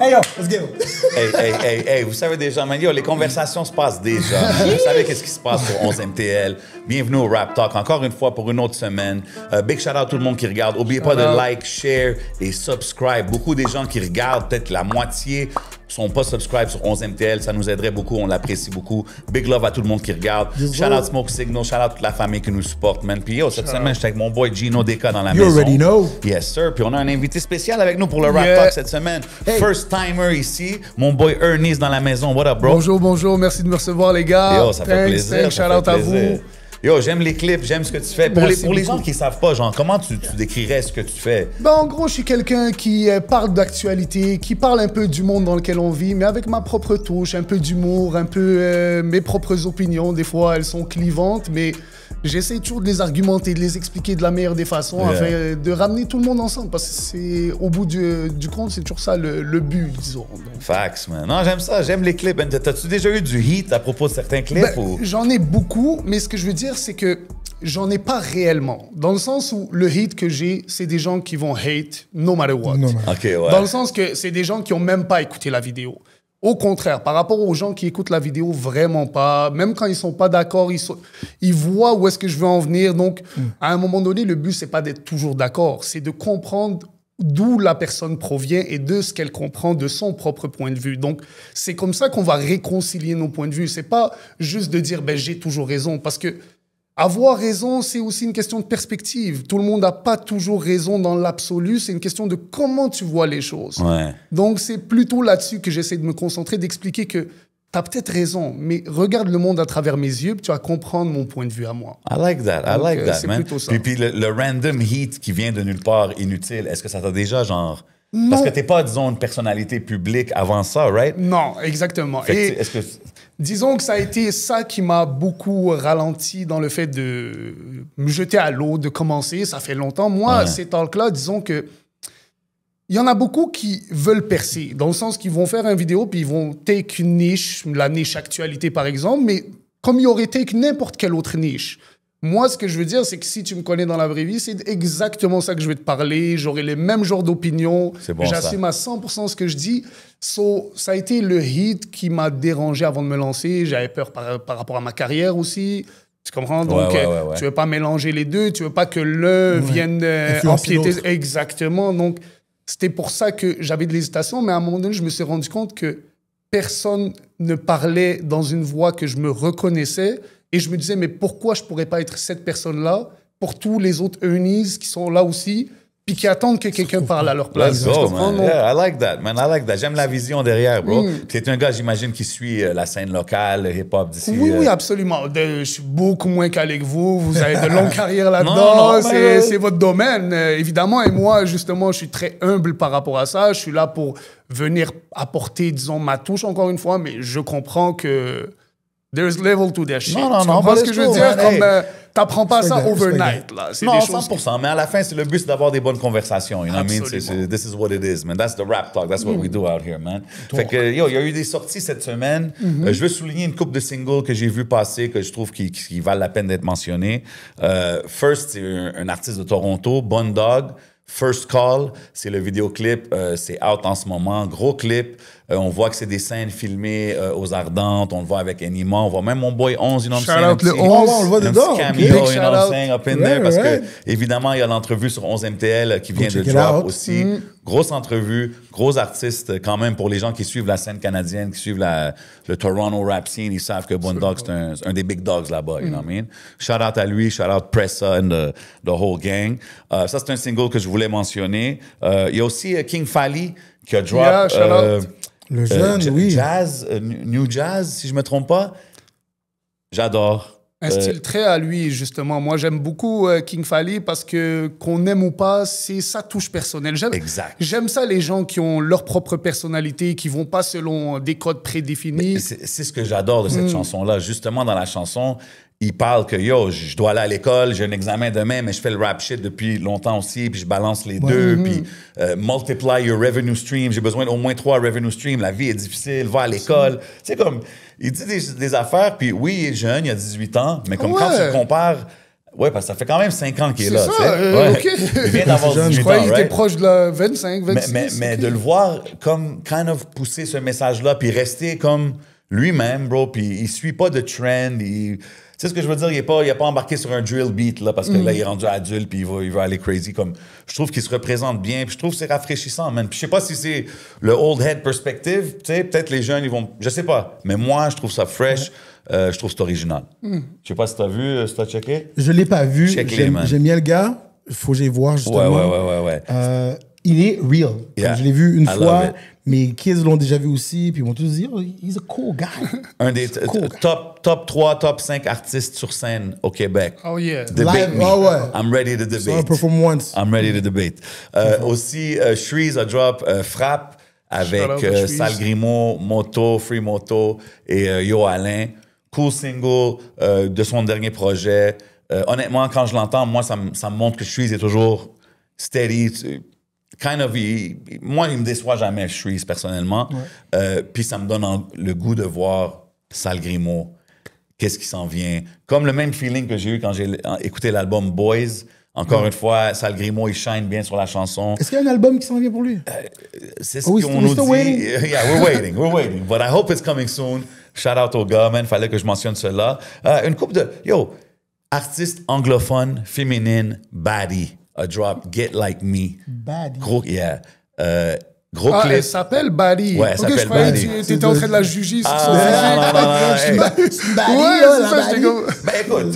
Hey yo, let's go! Hey, vous savez déjà, man, yo, les conversations se passent déjà. Vous savez qu'est-ce qui se passe sur 11MTL. Bienvenue au Rap Talk, encore une fois pour une autre semaine. Big shout out à tout le monde qui regarde. N'oubliez pas de like, share et subscribe. Beaucoup des gens qui regardent, peut-être la moitié, sont pas subscribed sur 11MTL. Ça nous aiderait beaucoup, on l'apprécie beaucoup. Big love à tout le monde qui regarde. Shout out Smoke Signal, shout out toute la famille qui nous supporte, man. Puis yo, cette semaine, j'étais avec mon boy Gino Deka dans la maison. You already know. Yes, sir. Puis on a un invité spécial avec nous pour le Rap Talk cette semaine. Hey. First timer ici, mon boy Ernest dans la maison. What up, bro? Bonjour, bonjour. Merci de me recevoir, les gars. Yo, ça fait plaisir. Shout out à vous. Yo, j'aime les clips, j'aime ce que tu fais. Pour les gens beaucoup. qui savent pas, genre, comment tu décrirais ce que tu fais? Ben, en gros, je suis quelqu'un qui parle d'actualité, qui parle un peu du monde dans lequel on vit, mais avec ma propre touche, un peu d'humour, un peu mes propres opinions. Des fois, elles sont clivantes, mais j'essaie toujours de les argumenter, de les expliquer de la meilleure des façons, afin de ramener tout le monde ensemble. Parce que c'est, au bout du compte, c'est toujours ça le but, disons. Donc, Facts, man. Non, j'aime ça, j'aime les clips. T'as-tu déjà eu du heat à propos de certains clips? ben, Ou... J'en ai beaucoup, mais ce que je veux dire, c'est que j'en ai pas réellement. Dans le sens où le hate que j'ai, c'est des gens qui vont hate no matter what. OK, ouais. Dans le sens que c'est des gens qui ont même pas écouté la vidéo. Au contraire, par rapport aux gens qui écoutent la vidéo, vraiment pas. Même quand ils sont pas d'accord, ils voient où est-ce que je veux en venir. Donc, à un moment donné, le but, c'est pas d'être toujours d'accord. C'est de comprendre d'où la personne provient et de ce qu'elle comprend de son propre point de vue. Donc, c'est comme ça qu'on va réconcilier nos points de vue. C'est pas juste de dire, ben, j'ai toujours raison. Parce que avoir raison, c'est aussi une question de perspective. Tout le monde n'a pas toujours raison dans l'absolu. C'est une question de comment tu vois les choses. Ouais. Donc, c'est plutôt là-dessus que j'essaie de me concentrer, d'expliquer que tu as peut-être raison, mais regarde le monde à travers mes yeux, puis tu vas comprendre mon point de vue à moi. I like that, C'est man. plutôt ça. Puis le random heat qui vient de nulle part inutile, est-ce que ça t'a déjà, genre... Non. Parce que t'es pas, disons, une personnalité publique avant ça, right? Non, exactement. Fait Et que, est-ce que... disons que ça a été ça qui m'a beaucoup ralenti dans le fait de me jeter à l'eau, de commencer. Ça fait longtemps. Moi, ces talks-là, disons que il y en a beaucoup qui veulent percer, dans le sens qu'ils vont faire une vidéo puis ils vont take une niche, la niche actualité par exemple, mais comme ils auraient take n'importe quelle autre niche. Moi, ce que je veux dire, c'est que si tu me connais dans la vraie vie, c'est exactement ça que je vais te parler. J'aurai les mêmes genres d'opinions. C'est bon, J'assume à 100% ce que je dis. So, ça a été le hit qui m'a dérangé avant de me lancer. J'avais peur par rapport à ma carrière aussi. Tu comprends? Donc, ouais. tu veux pas mélanger les deux. Tu veux pas que l'un vienne empiéter. l'autre. Exactement. Donc, c'était pour ça que j'avais de l'hésitation. Mais à un moment donné, je me suis rendu compte que personne ne parlait dans une voix que je me reconnaissais. Et je me disais, mais pourquoi je pourrais pas être cette personne-là pour tous les autres Ernies qui sont là aussi, puis qui attendent que quelqu'un parle à leur place. Let's go, Tu comprends? man. Donc, Yeah, I like that, man. I like that. J'aime la vision derrière, bro. T'es un gars, j'imagine, qui suit la scène locale, le hip-hop d'ici. oui, absolument. Je suis beaucoup moins calé que vous. Vous avez de longues carrières Non, là-dedans. mais- C'est votre domaine, évidemment. Et moi, justement, je suis très humble par rapport à ça. Je suis là pour venir apporter, disons, ma touche, encore une fois, mais je comprends que there's level to that shit. Non, Tu non, comprends but ce que it's je veux cool, dire? man. Hey. Comme, t'apprends pas ça Respect that, overnight, là. C'est Non, des choses 100%, mais à la fin, c'est le but, c'est d'avoir des bonnes conversations. You know what I mean? Absolument. This is what it is, man. That's the rap talk. That's what we do out here, man. Fait que, yo, il y a eu des sorties cette semaine. Je veux souligner une couple de singles que j'ai vu passer, que je trouve qui valent la peine d'être mentionnés. First, c'est un artiste de Toronto, Bun Dog. First Call, c'est le vidéoclip, c'est out en ce moment, gros clip. On voit que c'est des scènes filmées aux Ardentes, on le voit avec Enima, on voit même mon boy 11, you know what I'm Shout saying? out le Un petit- 11. on le voit un dedans, petit ok. cameo, Big you know what I'm shout out. saying, up in Right, there, parce right. que évidemment, il y a l'entrevue sur 11MTL qui vient de check it drop out. aussi. Grosse entrevue, gros artiste quand même pour les gens qui suivent la scène canadienne, qui suivent le Toronto rap scene, ils savent que Bun Dog, c'est un des big dogs là-bas, you know what I mean? Shout out à lui, shout out Pressa and the whole gang. Ça, c'est un single que je voulais mentionner. Il y a aussi King Fally qui a drop Yeah, shout out. Le jeune, oui. Jazz, New Jazz, si je me trompe pas. J'adore. Un style très à lui, justement. Moi, j'aime beaucoup King Fally parce que, qu'on aime ou pas, c'est sa touche personnelle. Exact. J'aime ça, les gens qui ont leur propre personnalité, qui vont pas selon des codes prédéfinis. C'est ce que j'adore de cette chanson-là. Justement, dans la chanson, il parle que, yo, je dois aller à l'école, j'ai un examen demain, mais je fais le rap shit depuis longtemps aussi, puis je balance les deux, puis multiply your revenue stream, j'ai besoin d'au moins 3 revenue streams, la vie est difficile, va à l'école. C'est comme, il dit des affaires, puis oui, il est jeune, il a 18 ans, mais comme quand tu le compares Ouais, parce que ça fait quand même 5 ans qu'il est C'est là, ça, tu sais. OK. Il vient d'avoir jeune, 18 Je ans, croyais qu'il était right? proche de la 25, 26. Mais OK. de le voir comme kind of pousser ce message-là, puis rester comme lui-même, bro, puis il suit pas de trend. Tu sais ce que je veux dire? Il a pas embarqué sur un drill beat, là, parce que là, il est rendu adulte, puis il va aller crazy. Comme, je trouve qu'il se représente bien, puis je trouve que c'est rafraîchissant, man. Puis je sais pas si c'est le old head perspective, tu sais, peut-être les jeunes, ils vont... Je sais pas. Mais moi, je trouve ça fresh. Je trouve que c'est original. Je sais pas si t'as vu, si t'as checké. Je l'ai pas vu. Check-les, man. J'aime bien le gars. Il faut que j'aille voir, justement. Ouais. Il est real. Yeah. Comme je l'ai vu une I love fois. it. Mes kids l'ont déjà vu aussi. Puis ils vont tous dire, oh, he's a cool guy. Un des Cool. top 3, top 5 artistes sur scène au Québec. Oh yeah. Debate Live, me. ouais. I'm ready to So I debate. perform once. I'm ready to debate. Aussi, Shreeze a drop Frappe avec Shout out to Shreeze. Sal Grimaud, Moto, Free Moto et Yo Alain. Cool single de son dernier projet. Honnêtement, quand je l'entends, moi, ça me montre que Shreeze est toujours steady. Kind of, moi, il me déçoit jamais, Shreeze, personnellement. Puis ça me donne le goût de voir Sal Grimaud. Qu'est-ce qui s'en vient? Comme le même feeling que j'ai eu quand j'ai écouté l'album Boys. Encore une fois, Sal Grimaud, il shine bien sur la chanson. Est-ce qu'il y a un album qui s'en vient pour lui? C'est ce Oh, qu'on we're nous still dit. waiting? Yeah, we're waiting. But I hope it's coming soon. Shout out au gars, man. Fallait que je mentionne cela. Une couple de... Yo, artiste anglophone, féminine, baddie. A drop, Get Like Me. Baddie. Gros, yeah. Gros Ah, clip. elle s'appelle Bali. Ouais, elle Ok, s'appelle je croyais Bali. que tu étais en train de la juger sur son non, physique. hey. C'est une baddie, Ouais, là, c'est la ça, j'étais baddie. comme... Ben écoute,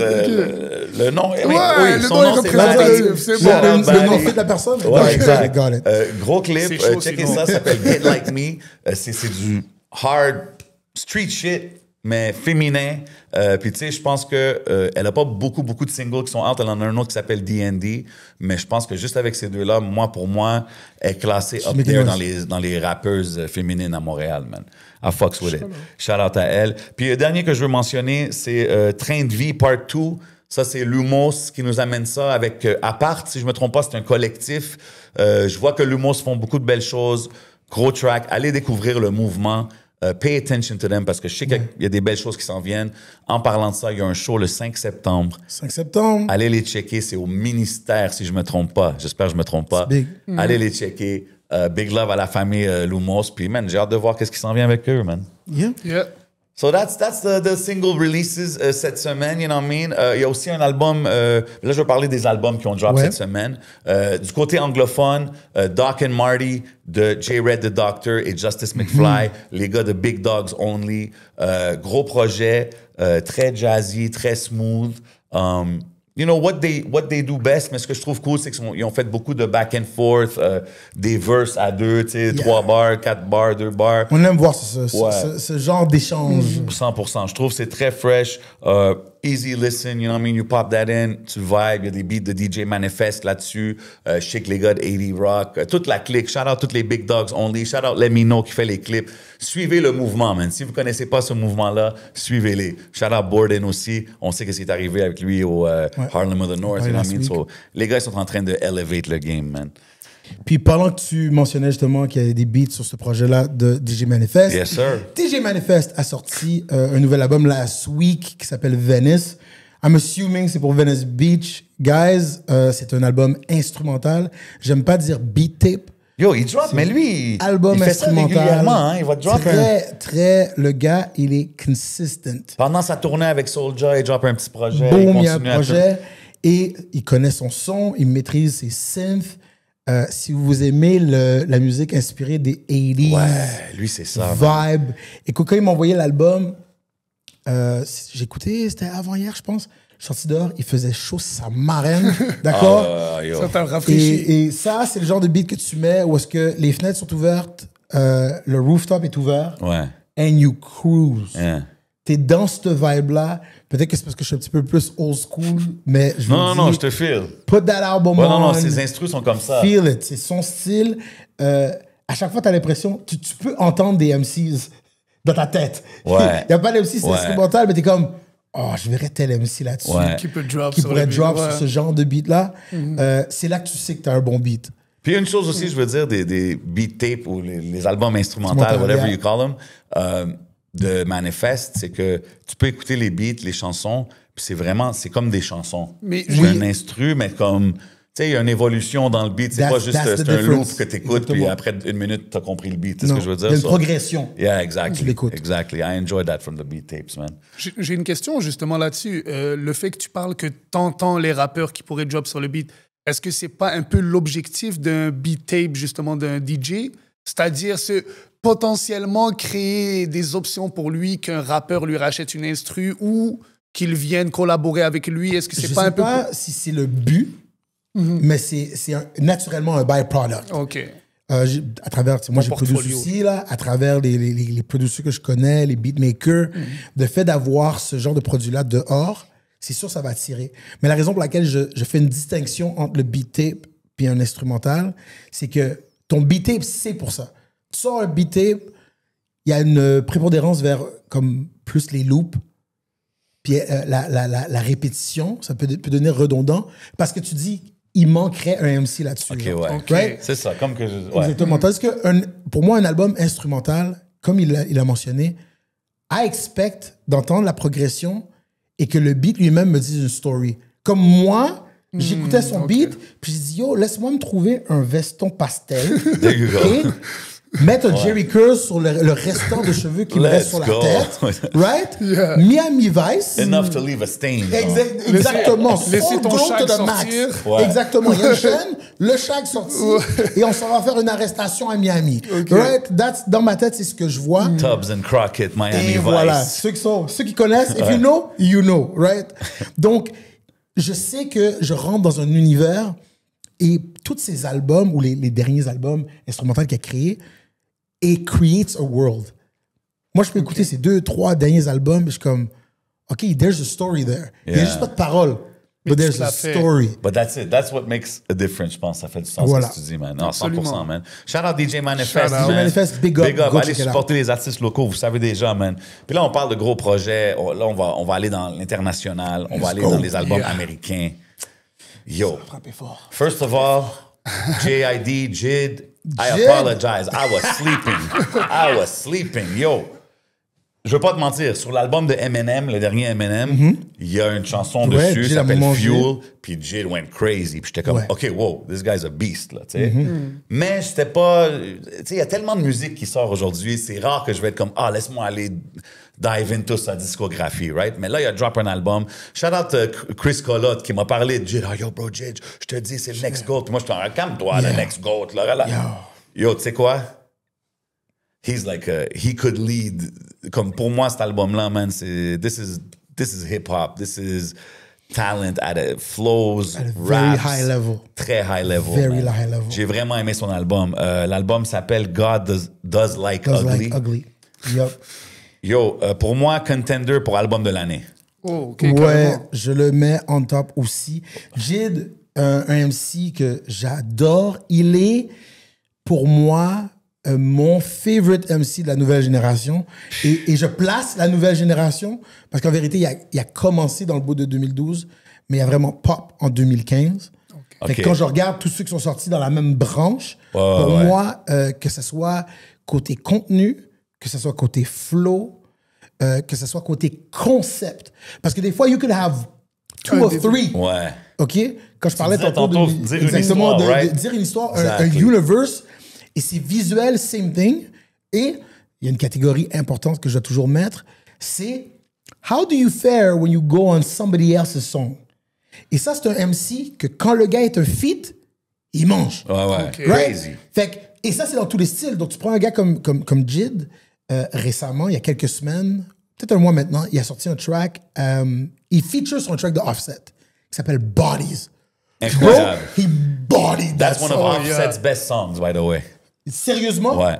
le nom... Ouais, oui, le son nom est nom, c'est représentatif, Bali. c'est Shout bon. out Le Bali. nom fait de la personne? Ouais, Ok, exact. got it. Gros clip, C'est chaud, checkez sinon. ça, ça s'appelle Get Like Me. C'est du hard street shit, mais féminin. Puis tu sais, je pense que elle a pas beaucoup de singles qui sont out. Elle en a un autre qui s'appelle D&D. Mais je pense que juste avec ces deux-là, pour moi, elle est classée up there dans les rappeuses féminines à Montréal, man. I fucks with it. Shout out à elle. Puis le dernier que je veux mentionner, c'est Train de vie Part 2. Ça, c'est Lumos qui nous amène ça avec Apart. Si je me trompe pas, c'est un collectif. Je vois que Lumos font beaucoup de belles choses. Gros track. Allez découvrir le mouvement. Pay attention to them parce que je sais qu'il y a des belles choses qui s'en viennent. En parlant de ça, il y a un show le 5 septembre. 5 septembre. Allez les checker. C'est au ministère, si je me trompe pas. J'espère que je me trompe pas. C'est big. Allez les checker. Big love à la famille Lumos. Puis, man, j'ai hâte de voir qu'est-ce qui s'en vient avec eux, man. Yeah. Yeah. So that's the single releases cette semaine, you know what I mean? Il y a aussi un album, là je vais parler des albums qui ont drop cette semaine. Du côté anglophone, Doc and Marty de J-Red the Doctor et Justice McFly, les gars de Big Dogs Only. Gros projet, très jazzy, très smooth. You know, what they do best, mais ce que je trouve cool, c'est qu'ils ont fait beaucoup de back and forth, des verses à deux, tu sais, 3 bars, 4 bars, 2 bars. On aime voir ce genre d'échange. 100%. Je trouve que c'est très fresh. Easy listen, you know what I mean? You pop that in, tu vibes. Il y a des beats de DJ Manifest là-dessus. Je sais que les gars de 80 Rock, toute la clique. Shout out tous les Big Dogs Only. Shout out Let Me Know qui fait les clips. Suivez le mouvement, man. Si vous connaissez pas ce mouvement-là, suivez-les. Shout out Borden aussi. On sait que c'est arrivé avec lui au Harlem of the North. You know what I mean? So, les gars, ils sont en train de elevate le game, man. Puis pendant que tu mentionnais justement qu'il y avait des beats sur ce projet-là de DJ Manifest, Yes, sir. DJ Manifest a sorti un nouvel album last week qui s'appelle Venice. I'm assuming c'est pour Venice Beach. Guys, c'est un album instrumental. J'aime pas dire beat tape. Yo, il drop, mais lui, Album il fait ça instrumental. régulièrement. Hein? Il va drop Le gars, il est consistent. Pendant sa tournée avec Soulja, il drop un petit projet. Boom, il y a un continue à projet. Et il connaît son son, il maîtrise ses synths. Si vous aimez la musique inspirée des 80s, Ouais, lui, c'est ça. man. vibe. Et quand il m'a envoyé l'album, j'ai écouté, c'était avant-hier, je pense. Je suis sorti dehors, il faisait chaud, sa marraine. D'accord? Yo. Ça t'a rafraîchi. Et ça, c'est le genre de beat que tu mets où est-ce que les fenêtres sont ouvertes, le rooftop est ouvert, Ouais. and you cruise. Yeah. T'es dans cette vibe-là. Peut-être que c'est parce que je suis un petit peu plus old school, mais je vous Non, dis, je te file. put that album Ouais, on. non, ses instrus sont comme ça. Feel it. C'est son style. À chaque fois, tu as l'impression, tu peux entendre des MCs dans ta tête. Ouais. Il n'y a pas d'MC, c'est Ouais. instrumental, mais tu es comme, oh, je verrais tel MC là-dessus. Ouais. Qui peut drop Qui sur pourrait le beat, drop ouais. sur ce genre de beat-là. C'est là que tu sais que tu as un bon beat. Puis une chose aussi, je veux dire, des beat tapes ou les albums instrumentaux, Instrumental, whatever yeah. you call them, de Manifest, c'est que tu peux écouter les beats, les chansons, Puis c'est comme des chansons. Mais C'est un instru, mais comme... Tu sais, il y a une évolution dans le beat. C'est pas juste that's the c'est un loop difference. que tu écoutes, puis Exactement. après une minute, tu as compris le beat. Tu sais ce Non, que je veux dire? il y a une So- progression. Yeah, Tu exactly. l'écoutes. Exactly. I enjoy that from the beat tapes, man. J'ai une question justement là-dessus. Le fait que tu parles que t'entends les rappeurs qui pourraient job sur le beat, est-ce que c'est pas un peu l'objectif d'un beat tape justement d'un DJ? C'est-à-dire potentiellement créer des options pour lui, qu'un rappeur lui rachète une instru ou qu'il vienne collaborer avec lui. Est-ce que c'est Je pas sais un peu... pas si c'est le but, mais c'est naturellement un byproduct. OK. À travers, moi j'ai produit portfolio. aussi, là, à travers les producteurs que je connais, les beatmakers, le fait d'avoir ce genre de produit-là dehors, c'est sûr ça va attirer. Mais la raison pour laquelle je fais une distinction entre le beat tape et un instrumental, c'est que ton beat tape, c'est pour ça. Tu sors un beat tape, il y a une prépondérance vers comme plus les loops, puis la répétition, ça peut devenir redondant, parce que tu dis, il manquerait un MC là-dessus. OK, là. ouais. OK. Right? C'est ça, comme que je... Ouais. Exactement. Tandis que pour moi, un album instrumental, comme il a mentionné, I expect d'entendre la progression et que le beat lui-même me dise une story. Comme moi, j'écoutais son beat, puis je dis, yo, laisse-moi me trouver un veston pastel. There you go. Et mettre un Jerry Curl sur le restant de cheveux qui me reste sur la Let's go. tête. Right? Yeah. Miami Vice. Enough to leave a stain. genre. Exactement. Laissez Full ton glow shag to the sortir. max. Ouais. Exactement. Il y a une chaîne, le shag sorti, et on s'en va faire une arrestation à Miami. Right? Dans ma tête, c'est ce que je vois. Tubbs and Crockett, Miami Et Vice. voilà. Ceux qui connaissent, if you know, right? Donc, je sais que je rentre dans un univers et tous ces albums, ou les derniers albums instrumentaux qu'il a créés, et creates a world. Moi, je peux écouter ces 2-3 derniers albums, et je suis comme, OK, there's a story there. Il n'y a Yeah. juste pas de parole, but there's tu a l'as fait. story. But that's it. That's what makes a difference, je pense. Ça fait du sens Voilà. ce que tu dis, man. Non, 100%, Absolument. man. Shout out DJ Manifest, Shout out. man. DJ Manifest, big up, go Allez check it out. supporter les artistes locaux, vous savez déjà, man. Puis là, on parle de gros projets. Là, on va aller dans l'international. On va aller go. dans les albums Yeah. américains. Yo. Frappez fort. First of all, JID, Jid, I Jid. apologize. I was sleeping. Yo. Je veux pas te mentir, sur l'album de Eminem, le dernier Eminem, il y a une chanson Ouais, dessus, Jid ça a s'appelle mangé. Fuel, puis Jid went crazy. Puis j'étais comme, Ouais. OK, wow, this guy's a beast, là, tu sais. Mais j'étais pas... Tu sais, il y a tellement de musique qui sort aujourd'hui, c'est rare que je vais être comme, laisse-moi aller dive into sa discographie, right? Mais là, il a drop un album. Shout out Chris Colotte qui m'a parlé de Jid. Yo, bro, Jid, je te dis, c'est le next GOAT. Puis moi, je suis en calme-toi, le next GOAT. Là. Yo, tu sais quoi? He's like, he could lead. Comme pour moi, cet album-là, man, c'est this is hip-hop. This is talent at a flows, At a very raps, high level. Très high level. Very man. high level. J'ai vraiment aimé son album. L'album s'appelle God Does Like Does Ugly. like ugly. Yup. Yo, pour moi, contender pour album de l'année. Oh, OK, Ouais, carrément. je le mets on top aussi. Jid, un MC que j'adore. Il est, pour moi, mon favorite MC de la nouvelle génération. Et je place la nouvelle génération parce qu'en vérité, il a commencé dans le bout de 2012, mais il a vraiment pop en 2015. Fait que Ok. quand je regarde tous ceux qui sont sortis dans la même branche, pour ouais. moi, que ce soit côté contenu, que ce soit côté flow, que ce soit côté concept. Parce que des fois, you could have 2 or 3. Ouais. OK? Quand je parlais disais tantôt, tantôt, de, dire une exactement, histoire, right? de dire une histoire, un Exactly. universe, et c'est visuel, same thing. Et il y a une catégorie importante que je dois toujours mettre, c'est how do you fare when you go on somebody else's song? Et ça, c'est un MC que quand le gars est un feat, il mange. Ouais. Ok. Right? Crazy. Fait que, et ça, c'est dans tous les styles. Donc, tu prends un gars comme Jid, récemment, il y a quelques semaines, peut-être un mois maintenant, il a sorti un track, il feature sur un track de Offset qui s'appelle Bodies. Incroyable. Bro, he bodied that That's one of song. Offset's best songs, by the way. Sérieusement? Ouais.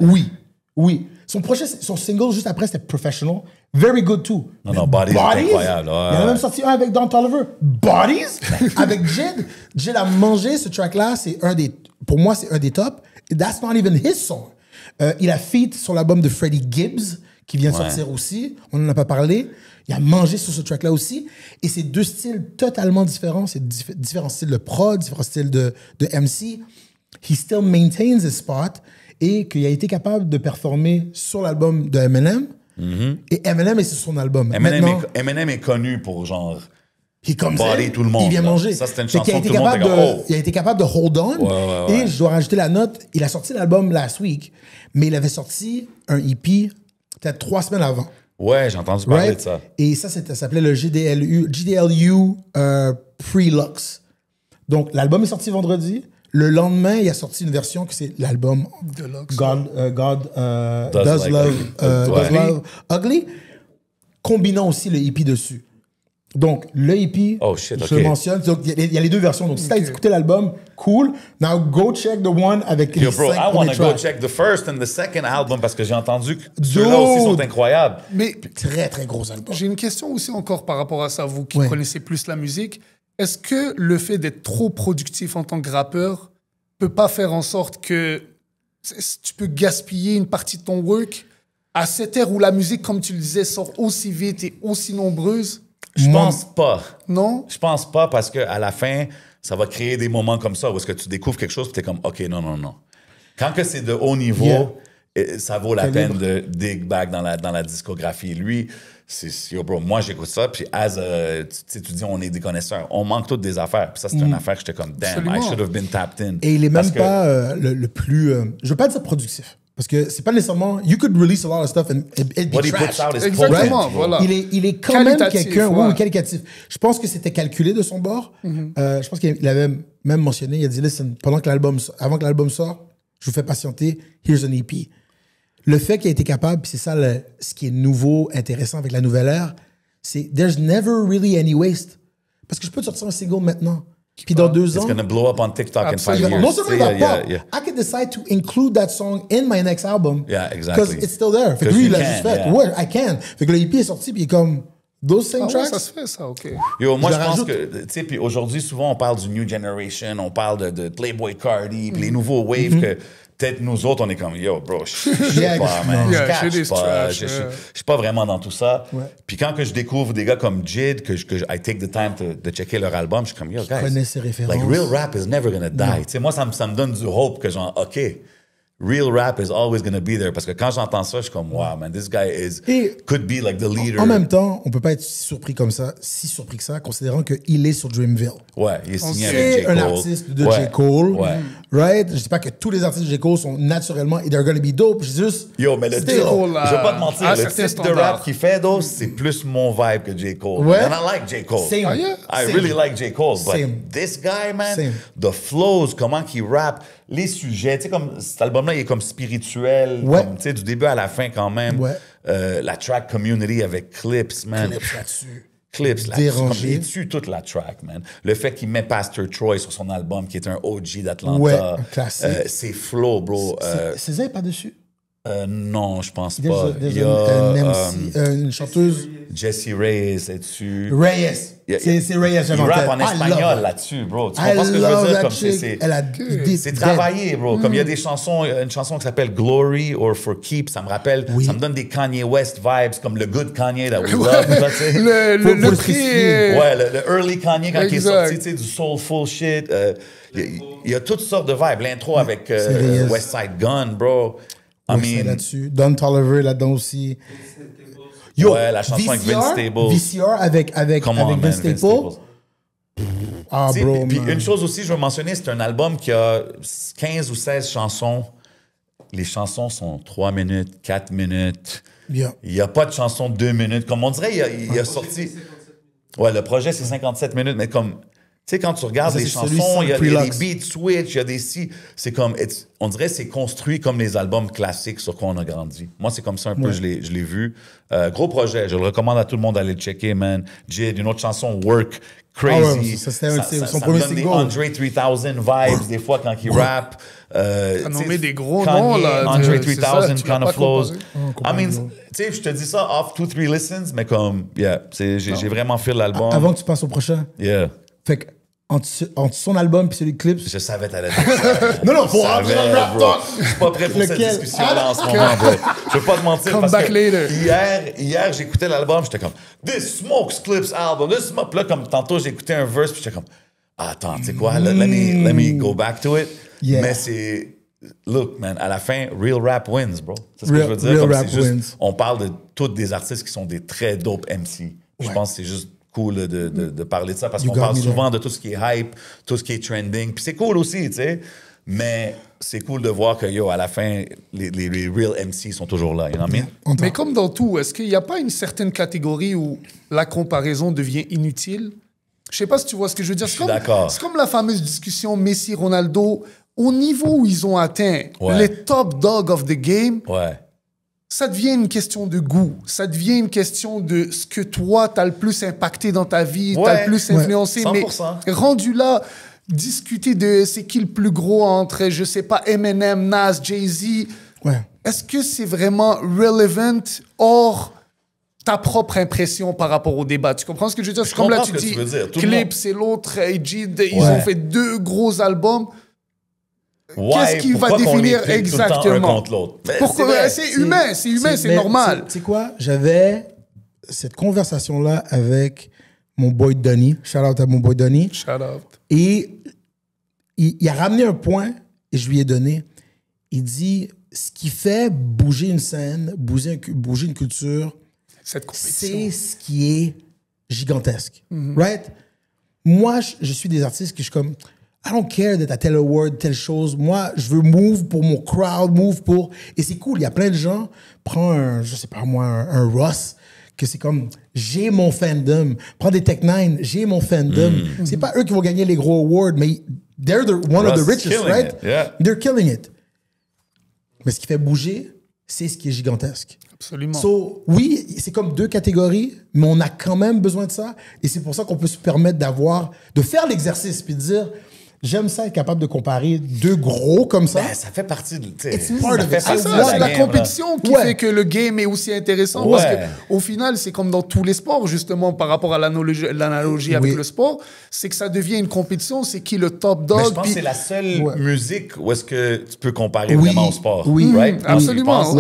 Oui. Son single juste après, c'était Professional. Very good too. Non, Bodies est incroyable, ouais. Il y en a même sorti un avec Don Toliver. Bodies? Avec Jid. Jid a mangé ce track-là. Pour moi, c'est un des tops. And that's not even his song. Il a feat sur l'album de Freddie Gibbs, qui vient de sortir aussi. On n'en a pas parlé. Il a mangé sur ce track-là aussi. Et c'est 2 styles totalement différents. C'est différents styles de prod, différents styles de MC. He still maintains his spot. Et qu'il a été capable de performer sur l'album de Eminem. Et Eminem est sur son album. Maintenant, Eminem est connu pour genre he comes body in, tout le monde, il vient là. manger. Ça, c'était une Fait qu'il a chanson été que tout le monde capable était comme, oh. Il a été capable de hold on. Ouais. Et je dois rajouter la note, il a sorti l'album last week, mais il avait sorti un EP peut-être 3 semaines avant. Ouais, j'ai entendu parler Right? de ça. Et ça s'appelait le GDLU Pre-Lux. Donc, l'album est sorti vendredi. Le lendemain, il a sorti une version que c'est l'album Deluxe. God Does Love Ugly, combinant aussi le EP dessus. Donc, le EP, Oh, shit, je ok. le mentionne. Donc, il y a les deux versions. Donc, si tu as écouté l'album, cool. Now, go check the one avec Yo, les bro, 5 I premiers want to go tracks. check the first and the second album parce que j'ai entendu que ceux-là aussi sont incroyables. Mais Très, très gros album. j'ai une question aussi encore par rapport à ça, vous qui Ouais. connaissez plus la musique. Est-ce que le fait d'être trop productif en tant que rappeur peut pas faire en sorte que tu peux gaspiller une partie de ton work à cette ère où la musique, comme tu le disais, sort aussi vite et aussi nombreuse? Je pense pas. Non? Je pense pas parce qu'à la fin, ça va créer des moments comme ça où est-ce que tu découvres quelque chose et tu es comme, OK, non. Quand que c'est de haut niveau, Yeah. ça vaut la Calibre. peine de dig back dans la discographie. Lui, yo, bro, moi, j'écoute ça, puis tu dis, on est des connaisseurs. On manque toutes des affaires. Puis ça, c'est une affaire que j'étais comme, damn, Absolument. I should have been tapped in. Et il est Parce même que- pas le plus... je veux pas dire productif. Parce que c'est pas nécessairement... You could release a lot of stuff and it'd be What he trash. puts out is Exactement, potent, bro. voilà. Il est quand même Qualitatif, quelqu'un... ouais. Oui, qualitatif. Je pense que c'était calculé de son bord. Je pense qu'il avait même mentionné, il a dit, listen, avant que l'album sort, je vous fais patienter, here's an EP. Le fait qu'il ait été capable, puis c'est ça ce qui est nouveau, intéressant avec la nouvelle ère, c'est there's never really any waste. Parce que je peux te sortir un single maintenant. Puis dans 2 ans... It's gonna blow up on TikTok in 5 Absolument. years. Non seulement il Tu sais, va pas, yeah. I could decide to include that song in my next album. Yeah, exactly. Because it's still there. Fait que 'Cause lui, you il l'a can, juste fait. yeah. Ouais, I can. Fait que le EP est sorti, puis il est comme, those same Ah ouais, tracks. ça se fait, ça, OK. Yo, moi, Je je le pense rajoute. que, tu sais, puis aujourd'hui, souvent, on parle du New Generation, on parle de Playboy Cardi, puis les nouveaux waves que peut-être nous autres, on est comme, yo, bro, je sais Yeah, pas, man. yeah, Je catch shit is pas. trash, Je yeah. suis pas vraiment dans tout ça. Ouais. Puis quand que je découvre des gars comme Jid, que I take the time de checker leur album, je suis comme, yo, guys. connaît ses références. Like, real rap is never gonna die. Tu sais, moi, ça me donne du hope que genre, OK, real rap is always gonna be there. Parce que quand j'entends ça, je suis comme, wow, man, this guy Et could be like the leader. En même temps, on peut pas être si surpris que ça, considérant qu'il est sur Dreamville. Ouais, il est signé avec C'est J. un Cole. artiste de Ouais. J. Cole. Ouais. Right? Je dis pas que tous les artistes de J. Cole sont naturellement, they're gonna be dope. Je dis juste. Yo, mais le Still. J. Cole, je vais pas te mentir, à le certains type de standards. rap qu'il fait, though, c'est plus mon vibe que J. Cole. Ouais. And I like J. Cole. Same. Ah, yeah? I Same. really like J. Cole, but Same. this guy, man, Same. the flows, comment qu'il rappe, les sujets, tu sais, comme cet album-là, il est comme spirituel, Ouais. comme, tu sais, du début à la fin quand même. Ouais. La track Community avec Clips, man. Clips là-dessus. Clips, là, Dérangé. comme il tue toute la track, man. Le fait qu'il met Pastor Troy sur son album, qui est un OG d'Atlanta. Ouais, un classique. Ses flows, bro. César est pas dessus. Non, je pense There's pas. a- there's Il y a un MC, une chanteuse. Jessie Reyes est dessus. Reyes. C'est Reyes, Il j'avais en rappe tête. en I love espagnol her. là-dessus, bro. Tu I comprends ce que je veux love dire? that Comme chick. Elle a des c'est travaillé, bro. Comme il y a des chansons, une chanson qui s'appelle Glory or For Keep, ça me rappelle, Oui. ça me donne des Kanye West vibes, comme le good Kanye that we love. là, tu sais. Faut Le le prix spécifier. est- Ouais, le early Kanye quand il est Exact. sorti, tu sais, du soulful shit. Il y a toutes sortes de vibes. L'intro avec Reyes. West Side Gun, bro. I C'est mean, là-dessus. Don Toliver là-dedans aussi. Yo, Ouais, la chanson avec Vince Staples. VCR avec come on, man, Vince Staples. Ah, Tu sais, bro, puis man. une chose aussi, je veux mentionner, c'est un album qui a 15 ou 16 chansons. Les chansons sont 3 minutes, 4 minutes. Yeah. Il n'y a pas de chanson de 2 minutes. Comme on dirait, il a sorti... Ouais, le projet, c'est 57 minutes, mais comme... Tu sais, quand tu regardes Ça, les c'est celui chansons, sans il y a Prelux. des beats switch, il y a des si... C'est comme... on dirait que c'est construit comme les albums classiques sur quoi on a grandi. Moi, c'est comme ça un peu, je l'ai vu. Gros projet, je le recommande à tout le monde d'aller le checker, man. Jid, une autre chanson, Work, Crazy. Ah ouais, ça, c'était son ça premier me donne des single. Andre 3000 vibes, des fois, quand il rappe. T'as nommé des gros Kanye, noms, là. Andre C'est 3000 ça, tu vas kind pas of flows. comparer. I mean, tu sais, je te dis ça off 2-3 listens, mais comme, yeah, j'ai vraiment fait l'album. Avant que tu passes au prochain. Yeah. Fait que, entre son album et celui de Clips. Je savais t'allais dire ça. Non, faut Je rentrer savais, dans le rap bro. talk. Je suis pas prêt pour cette Lequel? discussion-là en ce moment, bro. Je veux pas te mentir. Come parce back que later. Hier j'écoutais l'album, j'étais comme, This Smokes Clips album, this smoke. Puis là, comme tantôt, j'écoutais un verse, puis j'étais comme, attends, tu sais quoi, let me go back to it. Yeah. Mais c'est. Look, man, à la fin, real rap wins, bro. C'est ce que je veux dire. Real Comme rap c'est juste, wins. on parle de tous des artistes qui sont des très dope MC. Je pense que c'est juste cool de parler de ça parce You qu'on got parle me souvent de tout ce qui est hype, tout ce qui est trending. Puis c'est cool aussi, tu sais. Mais c'est cool de voir que, à la fin, les real MC sont toujours là. You know what I mean? Mais comme dans tout, est-ce qu'il n'y a pas une certaine catégorie où la comparaison devient inutile? Je sais pas si tu vois ce que je veux dire. Je suis d'accord. C'est comme la fameuse discussion Messi-Ronaldo. Au niveau où ils ont atteint les top dogs of the game, ça devient une question de goût. Ça devient une question de ce que toi, tu as le plus impacté dans ta vie, tu as le plus influencé. 100%. Mais rendu là, discuter de c'est qui le plus gros entre, je sais pas, Eminem, Nas, Jay-Z, est-ce que c'est vraiment relevant hors ta propre impression par rapport au débat? Tu comprends ce que je veux dire? C'est comme là, tu dis, Clip, c'est l'autre, Jid, ils ont fait 2 gros albums. Qu'est-ce qui va définir exactement? Pourquoi? C'est humain, c'est normal. Tu sais quoi? J'avais cette conversation-là avec mon boy Donny. Shout out à mon boy Donny. Shout out. Et il a ramené un point et je lui ai donné. Il dit, ce qui fait bouger une scène, bouger une culture, c'est ce qui est gigantesque. Right? Moi, je suis des artistes que je suis comme... I don't care d'être à tel award, telle chose. Moi, je veux move pour mon crowd, move pour... Et c'est cool, il y a plein de gens, prends je sais pas moi, un Ross, que c'est comme, j'ai mon fandom. Prends des Tech-9, j'ai mon fandom. C'est pas eux qui vont gagner les gros awards, mais they're one of the richest, right? They're killing it. Mais ce qui fait bouger, c'est ce qui est gigantesque. Absolument. So, oui, c'est comme 2 catégories, mais on a quand même besoin de ça. Et c'est pour ça qu'on peut se permettre de faire l'exercice puis de dire... J'aime ça, être capable de comparer 2 gros comme ça. Ben, ça fait partie de... It's part of it. C'est la compétition qui fait que le game est aussi intéressant. Parce qu'au final, c'est comme dans tous les sports, justement, par rapport à l'analogie avec le sport, c'est que ça devient une compétition, c'est qui le top dog. Mais je pense que c'est la seule musique où est-ce que tu peux comparer vraiment au sport. Right? Absolument.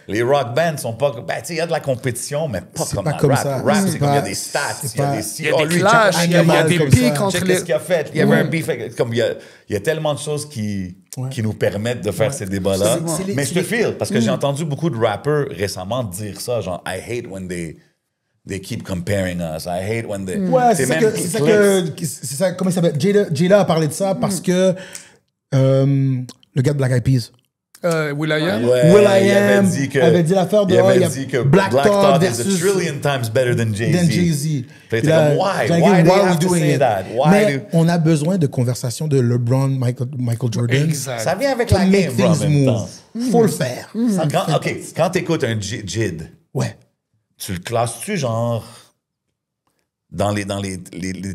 Les rock bands sont pas... Ben, tu sais, il y a de la compétition, mais pas comme dans rap. Ça. Rap, c'est comme il y a des stats, il y a des clashs, il y a des pics entre les... Qu'est-ce qu'il a fait? Il y avait un beef. Comme il y a tellement de choses qui nous permettent de faire ces débats-là. Mais je te feel, parce que j'ai entendu beaucoup de rappeurs récemment dire ça, genre, I hate when they keep comparing us. I hate when they... c'est ça, comment il s'appelle? Jada a parlé de ça parce que le gars de Black Eyed Peas. Will.i.am. Will.i.am avait dit l'affaire de il avait dit que Black Thought versus a trillion times better than Jay-Z. Why are we doing that? Mais on a besoin de conversations de LeBron, Michael Jordan. Exact. Ça vient avec la game, bro, en même temps. Faut le faire. Quand t'écoutes un Jid, tu le classes-tu genre dans les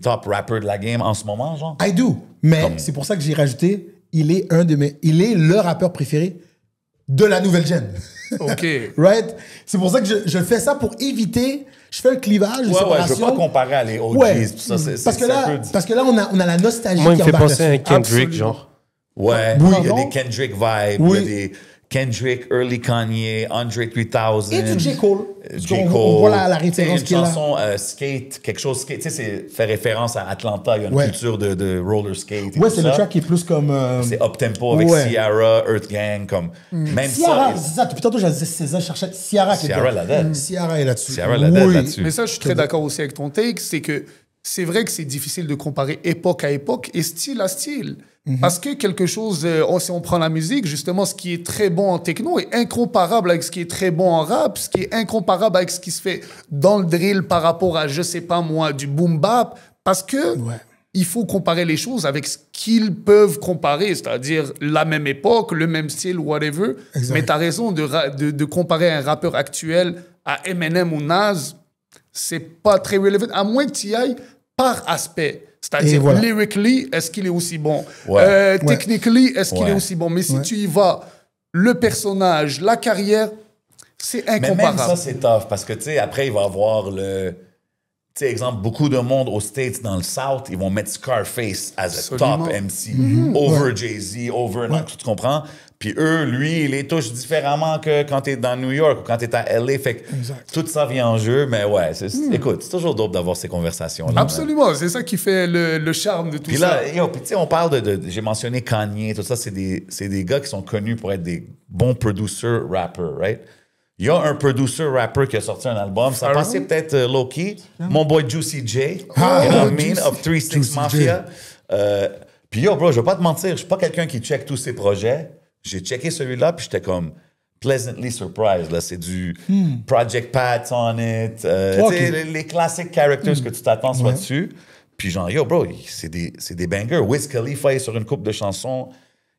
top rappers de la game en ce moment, genre? I do. Mais c'est pour ça que j'ai rajouté, il est le rappeur préféré de la nouvelle gen. OK. Right? C'est pour ça que je fais ça pour éviter, je fais un clivage, une séparation. Je veux pas comparer à les OGs, tout ça. Parce que là, on a la nostalgie. Moi, il me fait penser à un Kendrick, genre. Ouais, il y a des Kendrick vibes, il y a des Kendrick, Early Kanye, Andre 3000. Et du J. Cole. On voit la référence qu'il y a. Une chanson Skate, quelque chose Skate. Tu sais, c'est fait référence à Atlanta. Il y a une culture de roller skate. Ouais, c'est le track qui est plus comme. C'est up-tempo avec Ciara, Earth Gang. Comme, même Ciara, c'est ça. Depuis tantôt, j'ai dit César, je cherchais Ciara. Ciara là-dedans. Ciara est là-dessus. Ciara là-dessus. Mais ça, je suis très d'accord aussi avec ton take. C'est que c'est vrai que c'est difficile de comparer époque à époque et style à style. Parce que quelque chose, si on prend la musique, justement, ce qui est très bon en techno est incomparable avec ce qui est très bon en rap, ce qui est incomparable avec ce qui se fait dans le drill par rapport à, je sais pas moi, du boom bap, parce que il faut comparer les choses avec ce qu'ils peuvent comparer, c'est-à-dire la même époque, le même style, whatever. Exact. Mais tu as raison de comparer un rappeur actuel à Eminem ou Nas, c'est pas très relevant, à moins que tu y ailles par aspect. C'est-à-dire, lyrically, est-ce qu'il est aussi bon? Technically, est-ce qu'il est aussi bon? Mais si tu y vas, le personnage, la carrière, c'est incomparable. Mais même ça, c'est tough, parce que, tu sais, après, il va y avoir tu sais, exemple, beaucoup de monde aux States, dans le South, ils vont mettre Scarface as a top MC, over Jay-Z, over... Tu comprends? Puis lui, il les touche différemment que quand t'es dans New York ou quand t'es à LA. Fait que tout ça vient en jeu, mais écoute, c'est toujours dope d'avoir ces conversations-là. Absolument, c'est ça qui fait le charme de tout ça. Puis là, tu sais, on parle j'ai mentionné Kanye, tout ça, c'est des gars qui sont connus pour être des bons producers, rappers, right? Il y a un producer rapper qui a sorti un album. Ça passait peut-être low-key. Mon boy Juicy J. You know what I mean? Of 3-6 Mafia. Puis yo, bro, je vais pas te mentir. Je suis pas quelqu'un qui check tous ses projets. J'ai checké celui-là, puis j'étais comme pleasantly surprised. Là, c'est du Project Pat on it. Tu sais, les classiques characters que tu t'attends soit dessus. Puis genre, yo, bro, c'est des bangers. Wiz Khalifa est sur une couple de chansons.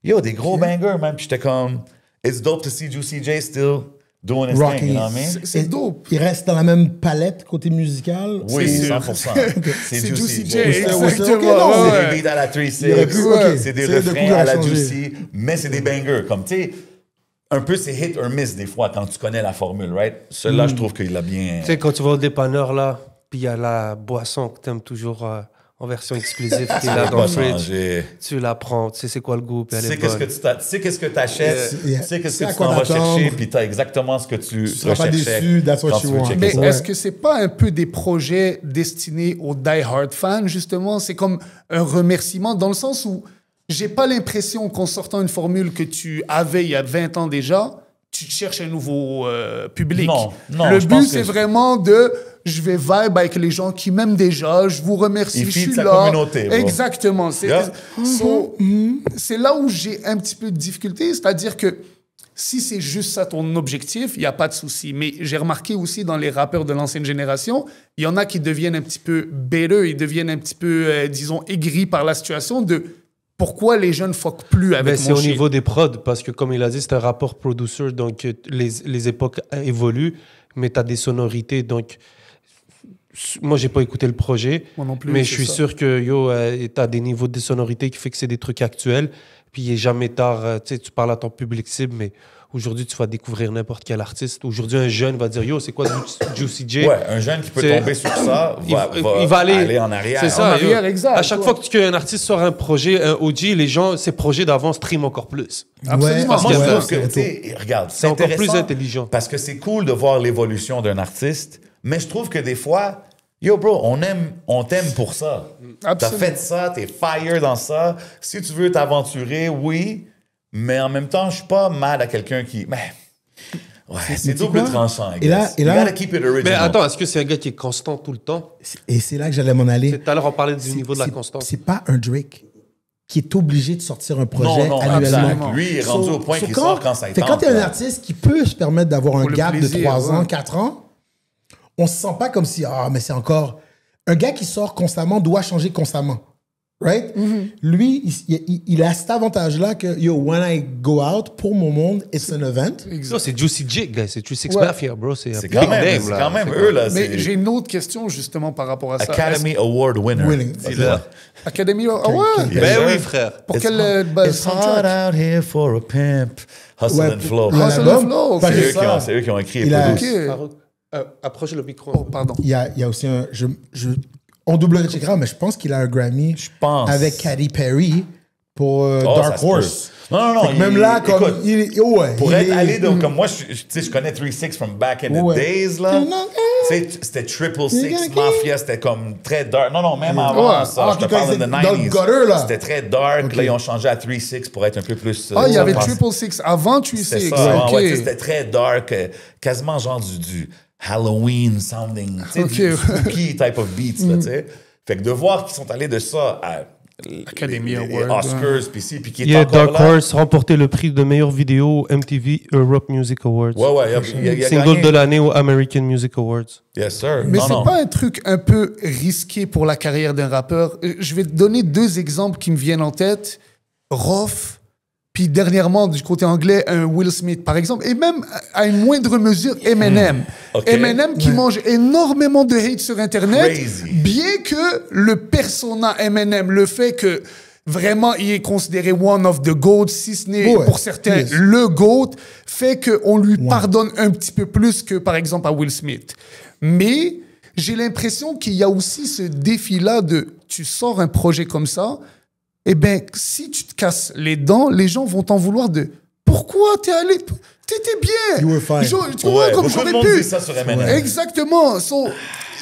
Yo, des gros bangers, man. Puis j'étais comme, it's dope to see Juicy J still doing his thing, you know what I mean? C'est dope. Il reste dans la même palette côté musical. Oui, C'est 100%. C'est Juicy J. Exactement. C'est des beats à la 3-6. C'est des C'est de refrains coup à la changer. Juicy. Mais c'est des bangers. Comme, tu sais, un peu c'est hit or miss des fois quand tu connais la formule, right? Celui-là, je trouve qu'il a bien... Tu sais, quand tu vas au dépanneur, là, puis il y a la boisson que t'aimes toujours en version exclusive qui est là dans le fridge. Tu la prends, tu sais c'est quoi le goût, puis elle est bonne. Tu sais qu'est-ce que tu achètes, tu sais qu'est-ce que à tu quoi t'en vas t'attendre. chercher, puis tu as exactement ce que tu seras pas recherchais déçu, that's what quand you tu veux want. checker Mais ça. est-ce que c'est pas un peu des projets destinés aux die-hard fans, justement? C'est comme un remerciement dans le sens où j'ai pas l'impression qu'en sortant une formule que tu avais il y a 20 ans déjà, tu cherches un nouveau public. Non, Le je but, pense c'est que- vraiment de... Je vais vibe avec les gens qui m'aiment déjà. Je vous remercie. Il Je feed suis sa là. communauté, bro. Exactement. C'est Yeah. c'est là où j'ai un petit peu de difficulté. C'est-à-dire que si c'est juste ça ton objectif, il n'y a pas de souci. Mais j'ai remarqué aussi dans les rappeurs de l'ancienne génération, il y en a qui deviennent un petit peu bitter, ils deviennent un petit peu, disons, aigris par la situation de pourquoi les jeunes fuck plus avec Mais mon c'est au shit. niveau des prods, parce que comme il a dit, c'est un rapport producer, donc les époques évoluent, mais tu as des sonorités, donc moi j'ai pas écouté le projet, Moi non plus, mais c'est je suis ça. sûr que tu as des niveaux de sonorités qui fait que c'est des trucs actuels, puis il est jamais tard, tu sais, tu parles à ton public cible, mais aujourd'hui tu vas découvrir n'importe quel artiste. Aujourd'hui un jeune va dire, yo, c'est quoi Juicy J? Ouais, un jeune qui peut C'est- tomber sur ça il va aller en arrière. C'est ça. En arrière, yo. exact, À chaque ouais. fois qu'un artiste sort un projet, un OG, les gens, ces projets d'avant streament encore plus. Absolument. Moi, je Ouais, trouve c'est que, tu sais, regarde, c'est encore plus intéressant intelligent. parce que c'est cool de voir l'évolution d'un artiste, mais je trouve que des fois, yo, bro, on t'aime pour ça. T'as Absolument. fait ça, t'es fire dans ça. Si tu veux t'aventurer, oui, mais en même temps, je suis pas mad à quelqu'un qui... Mais, ouais, c'est double quoi? tranchant, I Et là- guess. et là- You gotta keep it original. Mais attends, est-ce que c'est un gars qui est constant tout le temps? Et c'est là que j'allais m'en aller. Tout à l'heure, on parlait du niveau de la C'est- constance. C'est pas un Drake qui est obligé de sortir un projet non, annuellement. exact. Lui, il est rendu au point qu'il quand- sort quand ça fait tente, quand t'es un là. artiste qui peut se permettre d'avoir un Pour le gap plaisir, de 3 ans, ouais. 4 ans, on se sent pas comme si, mais c'est encore... Un gars qui sort constamment doit changer constamment. Right? Lui, il a cet avantage-là que, yo, when I go out, pour mon monde, it's an event. Ça, c'est Juicy J, gars. C'est 3-6 Ouais. Mafia, bro. C'est un C'est big quand même, name, c'est là. quand même C'est eux, là. Mais c'est j'ai une autre question justement par rapport à ça. Academy Award winner. Winning. C'est là. là. Academy, ah ouais. Yes, Ben sir. oui, frère. Pour It's quelle hard- base It's hard soundtrack? out here for a pimp. Hustle Ouais, and flow. le- Hustle and l'album, Flow, pas ok. juste ça. C'est eux qui ont écrit et Il a- produit. Ok. Farouk, approche le micro. Oh, pardon. Il y a aussi un... on double checkera, mais je pense qu'il a un Grammy pense. avec Katy Perry pour Oh, Dark ça se Horse. peut. Non, Fait que même là, comme... écoute, ouais, pour il être est- allé dans, comme moi, tu sais, je connais 3-6 from back in the Ouais. days, là. Tu sais, c'était Triple Six Mafia, c'était comme très dark. Non, même avant Ouais. ça, Ah, je te quand parle ils de étaient 90s. dans le gutter, là. C'était très dark. Ok. Là, ils ont changé à 3-6 pour être un peu plus... Ah, il y avait ça passe. Triple Six avant tu sais. C'est ça, Ok. ouais, tu sais, c'était très dark, quasiment genre du Halloween sounding, tu sais, Ok. du spooky type of beats, là, tu sais. Fait que de voir qu'ils sont allés de ça à Academy les Award, Oscars, puis ci, puis qui est Yeah, encore Dark là. Horse remporté le prix de meilleure vidéo MTV Europe Music Awards. Ouais, il a Single gagné. de l'année au American Music Awards. Yes, sir. Mais Non, c'est non. pas un truc un peu risqué pour la carrière d'un rappeur. Je vais te donner 2 exemples qui me viennent en tête. Roth, puis dernièrement, du côté anglais, un Will Smith, par exemple. Et même, à une moindre mesure, Eminem. Ok. Eminem qui mange énormément de hate sur Internet. Crazy. Bien que le persona Eminem, le fait que vraiment il est considéré one of the GOAT, si ce n'est Ouais, pour certains yes. le GOAT, fait qu'on lui pardonne un petit peu plus que, par exemple, à Will Smith. Mais j'ai l'impression qu'il y a aussi ce défi-là de tu sors un projet comme ça, eh bien, si tu te casses les dents, les gens vont t'en vouloir de pourquoi t'es t'étais bien. You were fine. Tu vois, comme beaucoup de j'aurais monde pu. dit ça sur Eminem. Exactement.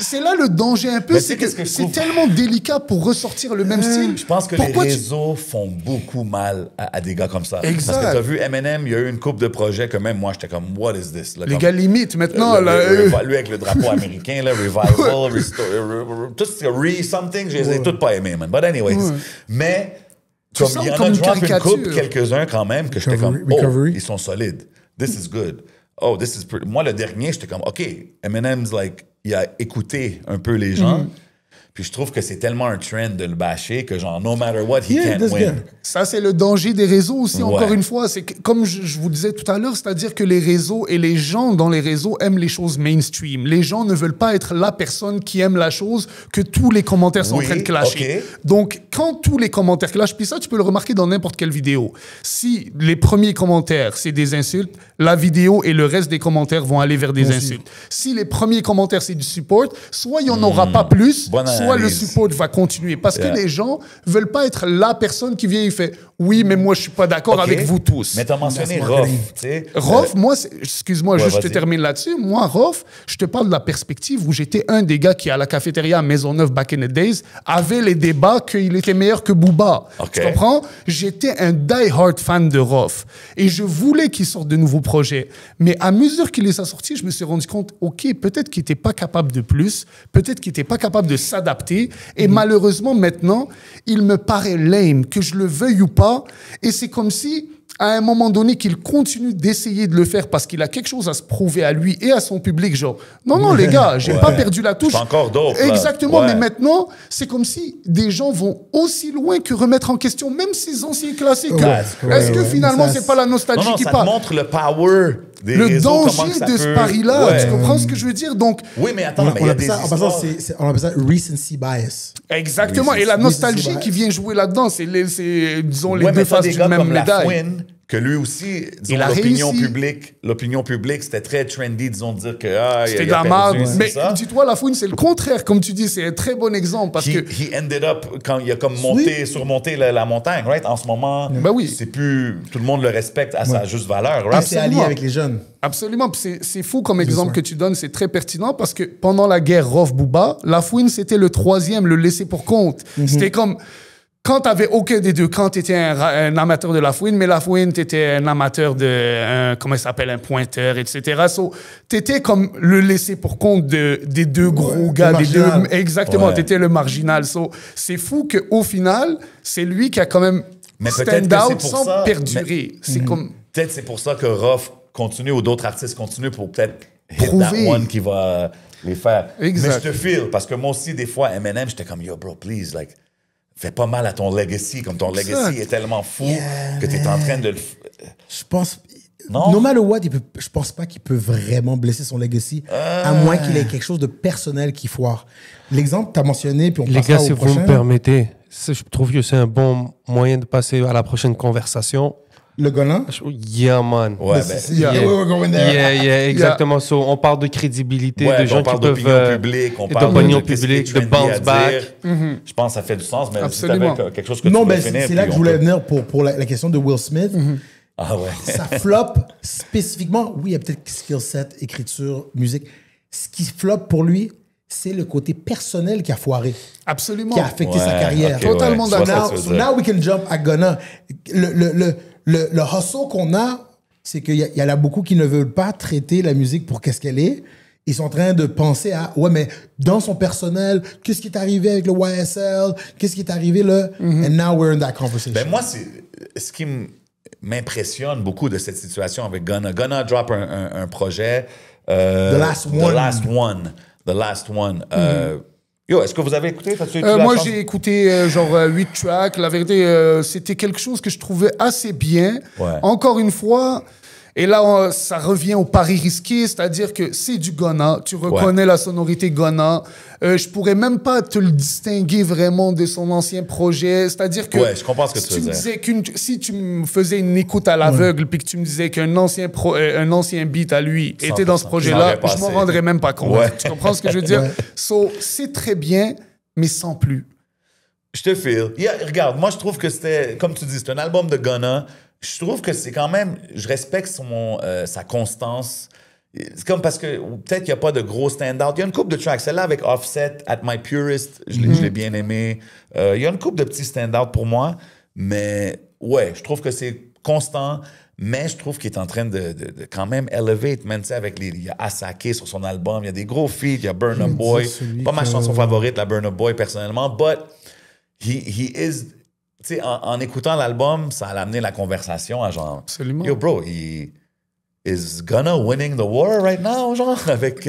C'est là le danger un peu, Mais c'est tu sais, qu'est-ce que que je c'est trouve? tellement délicat pour ressortir le même style. Je pense que Pourquoi les tu- réseaux font beaucoup mal à des gars comme ça. Exact. Parce que t'as vu Eminem, il y a eu une couple de projets que même moi, j'étais comme, what is this? Là, Les comme- gars limitent maintenant. lui avec le drapeau américain, là, Revival, tout ce re-something, je les ai toutes pas aimés, man. But anyways. Mais, Tu comme sens il y en comme a une drop une caricature. couple, quelques-uns quand même, que j'étais comme, Recovery. ils sont solides. This is good. Oh, this is pretty. Moi, le dernier, j'étais comme, OK, Eminem's like, il a écouté un peu les gens. Puis je trouve que c'est tellement un trend de le bâcher que genre, no matter what, he Yeah, can't that's win. good. Ça, c'est le danger des réseaux aussi, Ouais. encore une fois. C'est que, comme je vous disais tout à l'heure, c'est-à-dire que les réseaux et les gens dans les réseaux aiment les choses mainstream. Les gens ne veulent pas être la personne qui aime la chose que tous les commentaires sont Oui, en train de clasher. ok. Donc, quand tous les commentaires clashent, puis ça, tu peux le remarquer dans n'importe quelle vidéo. Si les premiers commentaires, c'est des insultes, la vidéo et le reste des commentaires vont aller vers des Bon, insultes. Si les premiers commentaires, c'est du support, soit il n'y en aura pas plus, Bonne soit le analyse. support va continuer. Parce Yeah. que les gens veulent pas être la personne qui vient et fait « Oui, mais moi, je suis pas d'accord OK. avec vous tous. » Mais t'as mentionné That's Rof, marketing. tu sais. Rof, moi, excuse-moi, Ouais, juste je te vas-y. termine là-dessus. Moi, Rof, je te parle de la perspective où j'étais un des gars qui, à la cafétéria à Maisonneuve, back in the days, avait les débats qu'il était meilleur que Booba. OK. Tu comprends? J'étais un die-hard fan de Rof. Et je voulais qu'il sorte de nouveaux projets. Mais à mesure qu'il les a sortis, je me suis rendu compte, OK, peut-être qu'il n'était pas capable de plus, peut-être qu'il n'était pas capable de s'adapter. Et malheureusement, maintenant, il me paraît lame, que je le veuille ou pas. Et c'est comme si, à un moment donné, qu'il continue d'essayer de le faire parce qu'il a quelque chose à se prouver à lui et à son public. Genre, non, les gars, j'ai pas perdu la touche. C'est encore dope, là. Exactement, Ouais. mais maintenant, c'est comme si des gens vont aussi loin que remettre en question même ces anciens classiques. That's Est-ce que correct. finalement, Ça, c'est pas la nostalgie Non, qui ça te parle? montre le power des Le réseaux, comment que danger ça de ce peut- pari-là, Ouais. tu comprends ce que je veux dire? Donc, Oui, mais attends, mais il On y a appelle des ça, en histoires... passant, on appelle ça recency bias. exactement. Oui, Et la c'est nostalgie vrai. qui vient jouer là-dedans, c'est, disons, les Ouais, deux mais t'as faces des d'une gars même comme médaille. Lafouine, que lui aussi, disons, Il a réussi. l'opinion publique, c'était très trendy, disons, de dire que ah, C'était de il a la merde. perdu, c'est Mais ça. dis-toi, la fouine, c'est le contraire. Comme tu dis, c'est un très bon exemple parce que He ended up, quand il a comme surmonté la montagne, right? En ce moment, Ben oui. c'est plus... Tout le monde le respecte à sa juste valeur, Et right? c'est allié avec les jeunes. absolument. Puis c'est fou comme exemple que tu donnes. C'est très pertinent parce que pendant la guerre Rof-Booba, la fouine, c'était le troisième, le laissé pour compte. C'était comme... Quand t'avais aucun des deux camps, t'étais un amateur de la fouine, mais la fouine, t'étais un amateur de, comment ça s'appelle, un pointeur, etc. So, t'étais comme le laissé pour compte des deux gros gars, le des deux, marginal. exactement, Ouais. t'étais le marginal. So, c'est fou qu'au final, c'est lui qui a quand même Mais peut-être stand que c'est out pour sans ça, perdurer. C'est comme, Peut-être c'est pour ça que Ruff continue ou d'autres artistes continuent pour peut-être hit Prouver. that one qui va les faire. Exact. Mais je te feel, parce que moi aussi, des fois, Eminem, j'étais comme, yo, bro, please, like, fais pas mal à ton legacy, comme ton legacy est tellement fou que t'es en train de le... Je pense. Non? No matter what, je pense pas qu'il peut vraiment blesser son legacy, à moins qu'il ait quelque chose de personnel qui foire. L'exemple que tu as mentionné, puis on Les passera gars, au si vous prochain. me permettez, je trouve que c'est un bon moyen de passer à la prochaine conversation. Le Golan. Yeah, man. Ouais, Yeah, we're going there. Yeah, exactement. So, on parle de crédibilité, Ouais, de on gens qui parle peuvent... d'opinion publique, on parle d'opinion de qu'est-ce qui publique, est de trendy à bounce back. dire. Je pense que ça fait du sens, mais Absolument. si t'avais quelque chose que Non, tu ben voulais finir... c'est là puis que je on voulais peut- venir pour la question de Will Smith. Ah ouais. Ça flop spécifiquement. Oui, il y a peut-être skill set, écriture, musique. Ce qui flop pour lui, c'est le côté personnel qui a foiré, absolument. qui a affecté sa Ouais, carrière. ok, Totalement ouais, je vois d'accord. ça que tu So veux dire. now we can jump à Gunna. Le hustle qu'on a, c'est qu'il y en a beaucoup qui ne veulent pas traiter la musique pour qu'est-ce qu'elle est. Ils sont en train de penser à, ouais, mais dans son personnel, qu'est-ce qui est arrivé avec le YSL? Qu'est-ce qui est arrivé là? And now we're in that conversation. Ben moi, c'est ce qui m'impressionne beaucoup de cette situation avec Gunna. Gunna drop un projet. The Last One. The Last One. Yo, est-ce que vous avez écouté? T'as-tu écouté la Moi, chanson? j'ai écouté genre 8 tracks. La vérité, c'était quelque chose que je trouvais assez bien. Ouais. Encore une fois, et là, ça revient au pari risqué, c'est-à-dire que c'est du Gunna. Tu reconnais la sonorité Gunna. Je pourrais même pas te le distinguer vraiment de son ancien projet. C'est-à-dire que Ouais, je comprends ce que si tu veux me dire. disais si tu me faisais une écoute à l'aveugle puis que tu me disais qu'un ancien beat à lui était dans ce 100%. projet-là, J'en aurais je m'en passé. rendrais même pas compte. Ouais. Tu comprends ce que je veux dire? Ouais. So, c'est très bien, mais sans plus. Je te feel. Yeah, regarde, moi, je trouve que c'était, comme tu dis, c'est un album de Gunna. je trouve que c'est quand même... Je respecte sa constance. C'est comme parce que peut-être qu'il n'y a pas de gros stand-out. Il y a une couple de tracks. Celle-là avec Offset, At My Purest, je l'ai bien aimé. Il y a une couple de petits stand-out pour moi. Mais ouais, je trouve que c'est constant. Mais je trouve qu'il est en train de quand même elevate, man. Tu sais, il y a Asake sur son album. Il y a des gros feats. Il y a Burna Boy. Pas ma chanson favorite, la Burna Boy, personnellement. But he is... Tu sais, en écoutant l'album, ça a amené la conversation à genre... Absolument. Yo, bro, is Gunna winning the war right now, genre, avec...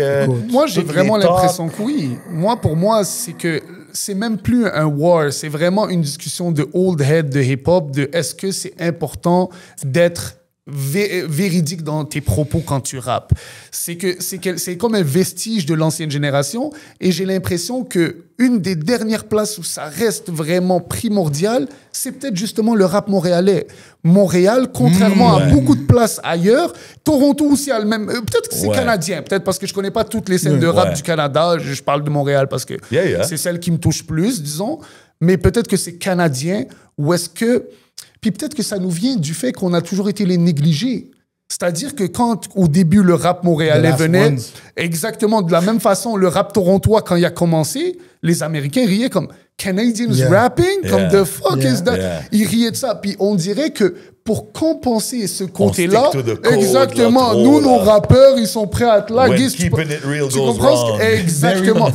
Moi, j'ai toutes vraiment les talks? l'impression que oui. Pour moi, c'est que c'est même plus un war. C'est vraiment une discussion de old head, de hip-hop, de est-ce que c'est important d'être véridique dans tes propos quand tu rappes. C'est comme un vestige de l'ancienne génération et j'ai l'impression que une des dernières places où ça reste vraiment primordial, c'est peut-être justement le rap montréalais. Montréal, contrairement à beaucoup de places ailleurs, Toronto aussi a le même... peut-être que c'est canadien, peut-être parce que je connais pas toutes les scènes de rap du Canada, je parle de Montréal parce que c'est celle qui me touche plus, disons, mais peut-être que c'est canadien ou est-ce que... Puis peut-être que ça nous vient du fait qu'on a toujours été les négligés. C'est-à-dire que quand, au début, le rap montréalais venait, exactement de la même façon, le rap torontois, quand il a commencé, les Américains riaient comme « Canadians rapping? Comme the fuck is that? » Ils riaient de ça. Puis on dirait que pour compenser ce côté-là, exactement, nous, nos rappeurs, ils sont prêts à être là. When keeping it real goes wrong. Exactement.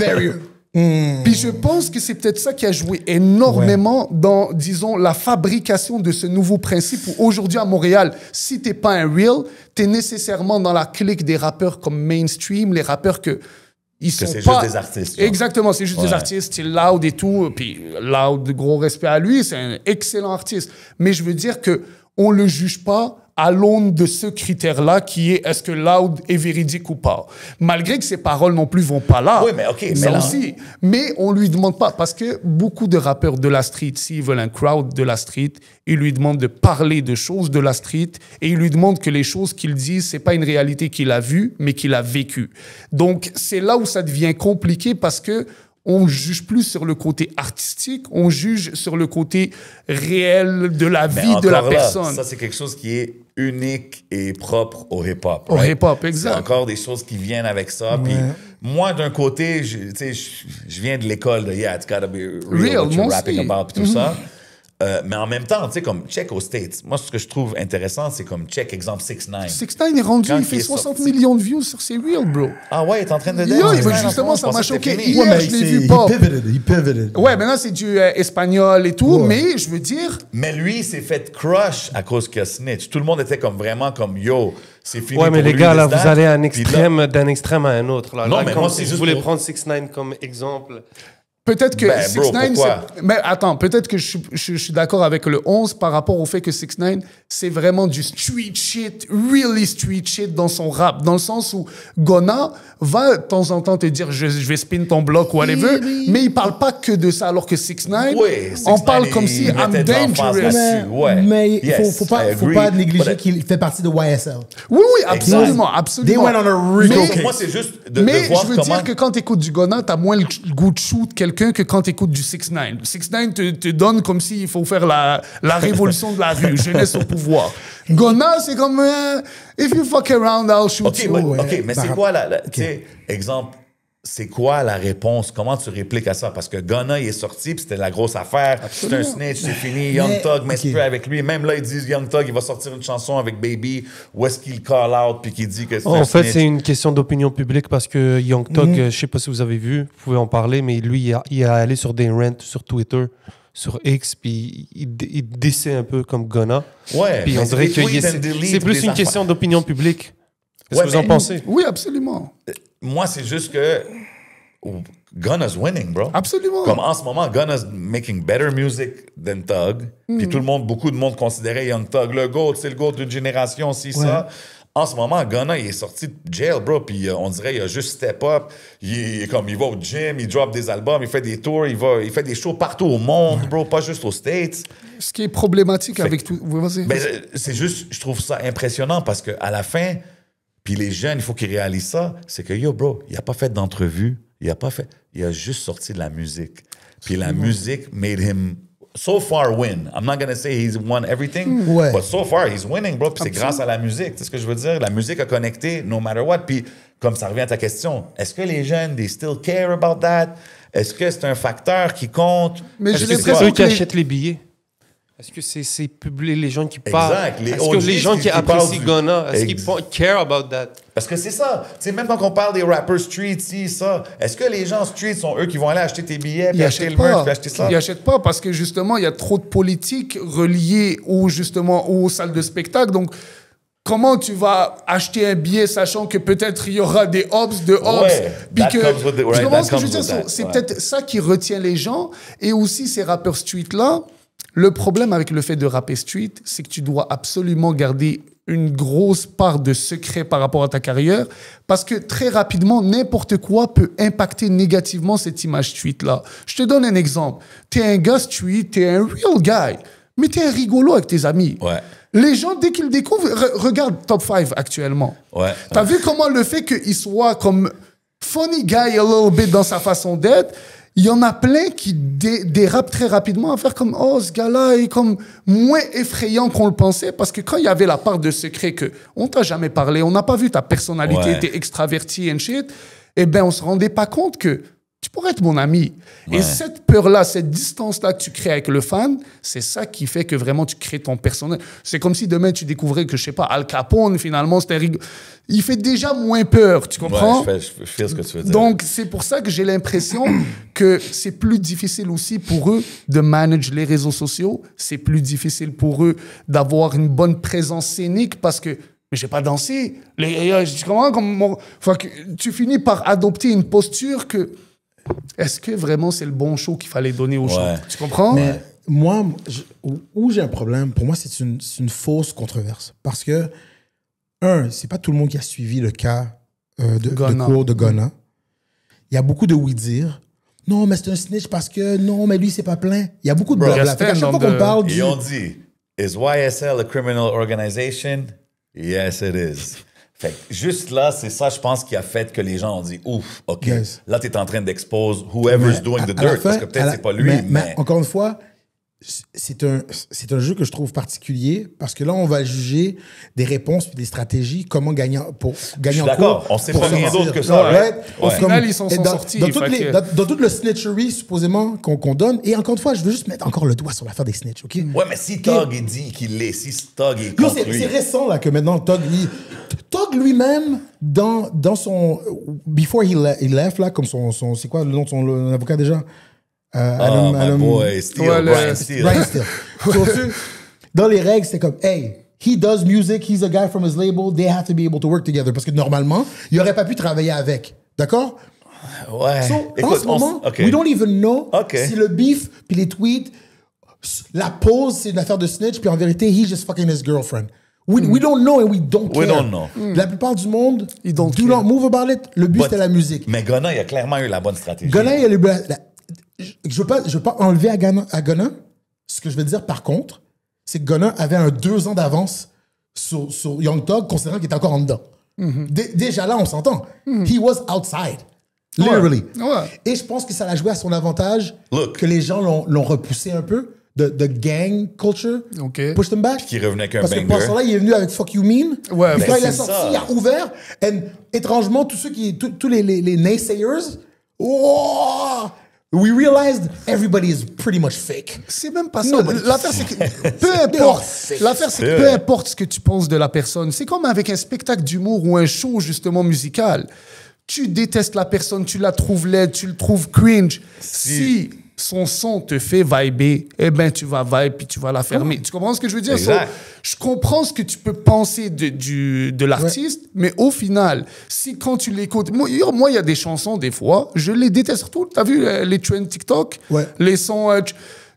Puis je pense que c'est peut-être ça qui a joué énormément dans, disons, la fabrication de ce nouveau principe où aujourd'hui à Montréal, si t'es pas un real, t'es nécessairement dans la clique des rappeurs comme mainstream, les rappeurs que ils sont c'est pas... juste des artistes. Exactement, c'est juste des artistes, c'est Loud et tout, puis Loud, gros respect à lui, c'est un excellent artiste. Mais je veux dire que on le juge pas à l'aune de ce critère-là qui est est-ce que Loud est véridique ou pas. Malgré que ses paroles non plus vont pas là. Oui, mais OK. Ça aussi. Mais on lui demande pas. Parce que beaucoup de rappeurs de la street, s'ils veulent un crowd de la street, ils lui demandent de parler de choses de la street et ils lui demandent que les choses qu'il dit, c'est pas une réalité qu'il a vue, mais qu'il a vécue. Donc, c'est là où ça devient compliqué parce que on juge plus sur le côté artistique, on juge sur le côté réel de la vie de la personne. Ça, c'est quelque chose qui est unique et propre au hip-hop. Au hip-hop, exact. C'est encore des choses qui viennent avec ça. Puis moi, d'un côté, je viens de l'école de « Yeah, it's gotta be real what you're rapping about » puis tout ça. Mais en même temps, tu sais, comme check aux States. Moi, ce que je trouve intéressant, c'est comme check, exemple, 6ix9ine. 6ix9ine est rendu, Quand il fait 60 sorti. millions de views sur ses reels, bro. Ah ouais, il est en train de Justement, ça m'a choqué. Ouais, mais Je l'ai vu pas. he pivoted. Ouais, maintenant, c'est du espagnol et tout, mais je veux dire... Mais lui, il s'est fait crush à cause qu'il a snitch. Tout le monde était comme vraiment comme yo, c'est fini. Ouais, mais pour les lui, gars, là, this, vous that. allez à un Puis extrême, d'un extrême à un autre. Là. Non, Là, mais comme moi, si c'est vous juste voulez pour- prendre 6ix9ine comme exemple. Peut-être que Ben, bro, 6ix9ine... pourquoi? Mais attends, peut-être que je suis d'accord avec le 11 par rapport au fait que 6ix9ine, c'est vraiment du street shit, really street shit dans son rap. Dans le sens où Gunna va de temps en temps te dire je vais spin ton bloc ou whatever, mais il parle pas que de ça. Alors que 6ix9ine, Ouais, on 6ix9ine, parle comme si il I'm mettait de l'emphase dangerous. là-dessus. Ouais. Mais il Yes, faut I pas agree. négliger But- qu'il fait partie de YSL. Oui, absolument, They absolument. went on a real Mais- case. Moi, c'est juste de Mais voir je veux comment... dire que quand tu écoutes du Gunna, tu as moins le goût de shoot quelqu'un que quand tu écoutes du 6ix9ine. 6ix9ine te donne comme s'il faut faire la révolution de la rue, jeunesse au pouvoir. Gunna, c'est comme if you fuck around, I'll shoot OK, you. mais c'est quoi tu sais, exemple, c'est quoi la réponse? Comment tu répliques à ça? Parce que Gunna, il est sorti, puis c'était la grosse affaire. C'est un snitch, c'est fini. Young Thug, mais c'est plus avec lui. Même là, ils disent Young Thug, il va sortir une chanson avec Baby. Où est-ce qu'il call out, puis qu'il dit que c'est un En fait, snitch? c'est une question d'opinion publique parce que Young Thug, je sais pas si vous avez vu, vous pouvez en parler, mais lui, il est allé sur des rants sur Twitter, sur X, puis il décide un peu comme Gunna. Ouais, Puis mais on dirait c'est des que tweets and delete c'est plus des une affaires. question d'opinion publique. Qu'est-ce Ouais, que vous en mais- pensez? Oui, absolument. Moi, c'est juste que Gunna's winning, bro. Absolument. Comme en ce moment, Gunna's making better music than Thug. Puis tout le monde, beaucoup de monde considérait Young Thug le GOAT, c'est le GOAT d'une génération, ça. En ce moment, Gunna, il est sorti de jail, bro, puis on dirait qu'il a juste step up. Il va au gym, il drop des albums, il fait des tours, il fait des shows partout au monde, bro, pas juste aux States. Ce qui est problématique avec tout... Vas-y. Ben, c'est juste, je trouve ça impressionnant parce qu'à la fin, puis les jeunes, il faut qu'ils réalisent ça, c'est que, yo, bro, il a pas fait d'entrevue, il a juste sorti de la musique. Puis la musique made him so far win. I'm not gonna say he's won everything, Ouais. but so far he's winning, bro. Puis c'est grâce à la musique. Tu sais ce que je veux dire? La musique a connecté no matter what. Puis comme ça revient à ta question, est-ce que les jeunes, they still care about that? Est-ce que c'est un facteur qui compte? Mais Est-ce j'ai que c'est l'impression eux qui que les- achètent les billets? Est-ce que c'est les gens qui parlent? Exact. Les Est-ce que les OGs gens qui parlent apprécient du- Gunna, est-ce qu'ils Ex- care about that? Parce que c'est ça. Tu sais, même quand on parle des rappers street, si, ça, est-ce que les gens street sont eux qui vont aller acheter tes billets, puis Ils acheter n'achètent le merch, pas. puis acheter ça? Ils n'achètent pas parce que justement, il y a trop de politique reliée aux salles de spectacle. Donc, comment tu vas acheter un billet sachant que peut-être il y aura des hops, de hops, Ouais, puis that que comes with the- right, tu comprends that ce que je veux comes dire? with that, C'est ouais. peut-être ça qui retient les gens et aussi ces rappeurs street là. Le problème avec le fait de rapper street, c'est que tu dois absolument garder une grosse part de secret par rapport à ta carrière parce que très rapidement, n'importe quoi peut impacter négativement cette image street-là. Je te donne un exemple. T'es un gars street, t'es un real guy, mais t'es un rigolo avec tes amis. Ouais. Les gens, dès qu'ils découvrent... regarde Top 5 actuellement. Ouais. T'as vu comment le fait qu'il soit comme funny guy a little bit dans sa façon d'être, il y en a plein qui dérapent très rapidement à faire comme « Oh, ce gars-là est comme moins effrayant qu'on le pensait. » Parce que quand il y avait la part de secret que on t'a jamais parlé, on n'a pas vu ta personnalité, Ouais. t'es extraverti and shit, eh ben on se rendait pas compte que tu pourrais être mon ami. Et Ouais. cette peur-là, cette distance-là que tu crées avec le fan, c'est ça qui fait que vraiment tu crées ton personnage. C'est comme si demain tu découvrais que, je sais pas, Al Capone, finalement, c'était il fait déjà moins peur, tu comprends? Ouais, je fais ce que tu veux dire. Donc, c'est pour ça que j'ai l'impression que c'est plus difficile aussi pour eux de manager les réseaux sociaux. C'est plus difficile pour eux d'avoir une bonne présence scénique parce que mais j'ai pas dansé. Tu comprends? Tu finis par adopter une posture que est-ce que vraiment c'est le bon show qu'il fallait donner aux gens? Tu comprends? Mais moi, où j'ai un problème, pour moi, c'est une fausse controverse. Parce que, c'est pas tout le monde qui a suivi le cas de cours de Gunna. Il y a beaucoup de oui-dire. Non, mais c'est un snitch parce que non, mais lui, c'est pas plein. Il y a beaucoup de blabla. Fait qu'à chaque fois qu'on parle du. Ils ont dit, is YSL a criminal organization? Yes, it is. Fait que juste là, c'est ça, je pense, qui a fait que les gens ont dit, ouf, OK, Yes. là, t'es en train d'expose whoever's doing the À la dirt, fin, parce que peut-être c'est pas lui, mais... encore une fois, c'est un jeu que je trouve particulier parce que là, on va juger des réponses puis des stratégies, comment gagner pour gagner Je suis en d'accord. cours. On sait pour pas rien sortir. d'autre que ça, Right? Au Comme- final, ils s'en sont dans, sortis, Dans, fait que- dans toute le snitchery, supposément, qu'on donne. Et encore une fois, je veux juste mettre encore le doigt sur l'affaire des snitch, OK? Ouais, mais si Tog, il dit qu'il l'est, si Tog est Yo, contre lui... c'est récent là, que maintenant Tog lui-même, dans son. Before he left, là, comme son c'est quoi le nom de son avocat déjà? Oh, my boy, Steele, Ouais, Brian Steele. Brian Steele. So, dans les règles, c'est comme, hey, he does music, he's a guy from his label, they have to be able to work together. Parce que normalement, il n'aurait pas pu travailler avec. D'accord? Ouais. So, en Écoute, ce moment, OK. we don't even know OK. si le beef puis les tweets, la pause, c'est une affaire de snitch, puis en vérité, he's just fucking his girlfriend. We don't know and we don't care. We don't know. La plupart du monde, Ils don't do care. not move about it. Le but, But- c'était la musique. Mais Gunna, il a clairement eu la bonne stratégie. Gunna, il y a je veux pas enlever à Gunna. Ce que je veux dire, par contre, c'est que Gunna avait un 2 ans d'avance sur Young Thug, considérant qu'il était encore en dedans. Déjà là, on s'entend. He was outside. Literally. Ouais. Et je pense que ça a joué à son avantage Look. que les gens l'ont repoussé un peu. De gang culture. OK. Push them back. Qui revenait avec un Parce que banger. pour ça, il est venu avec Fuck You Mean. Ouais, Puis mais quand il a c'est sorti, ça. il a ouvert. Et étrangement, tous les naysayers, oh, we realized everybody is pretty much fake. C'est même pas ça. Nobody- L'affaire, c'est que peu importe. L'affaire, c'est que peu importe ce que tu penses de la personne. C'est comme avec un spectacle d'humour ou un show, justement, musical. Tu détestes la personne, tu la trouves laide, tu le trouves cringe. Si son son te fait vibrer, eh ben, tu vas vibe puis tu vas la fermer. Tu comprends ce que je veux dire? Exact. So, je comprends ce que tu peux penser de l'artiste, mais au final, si quand tu l'écoutes... Moi, il y a des chansons, des fois, je les déteste. Surtout, t'as vu les trends TikTok? Ouais. Les sons...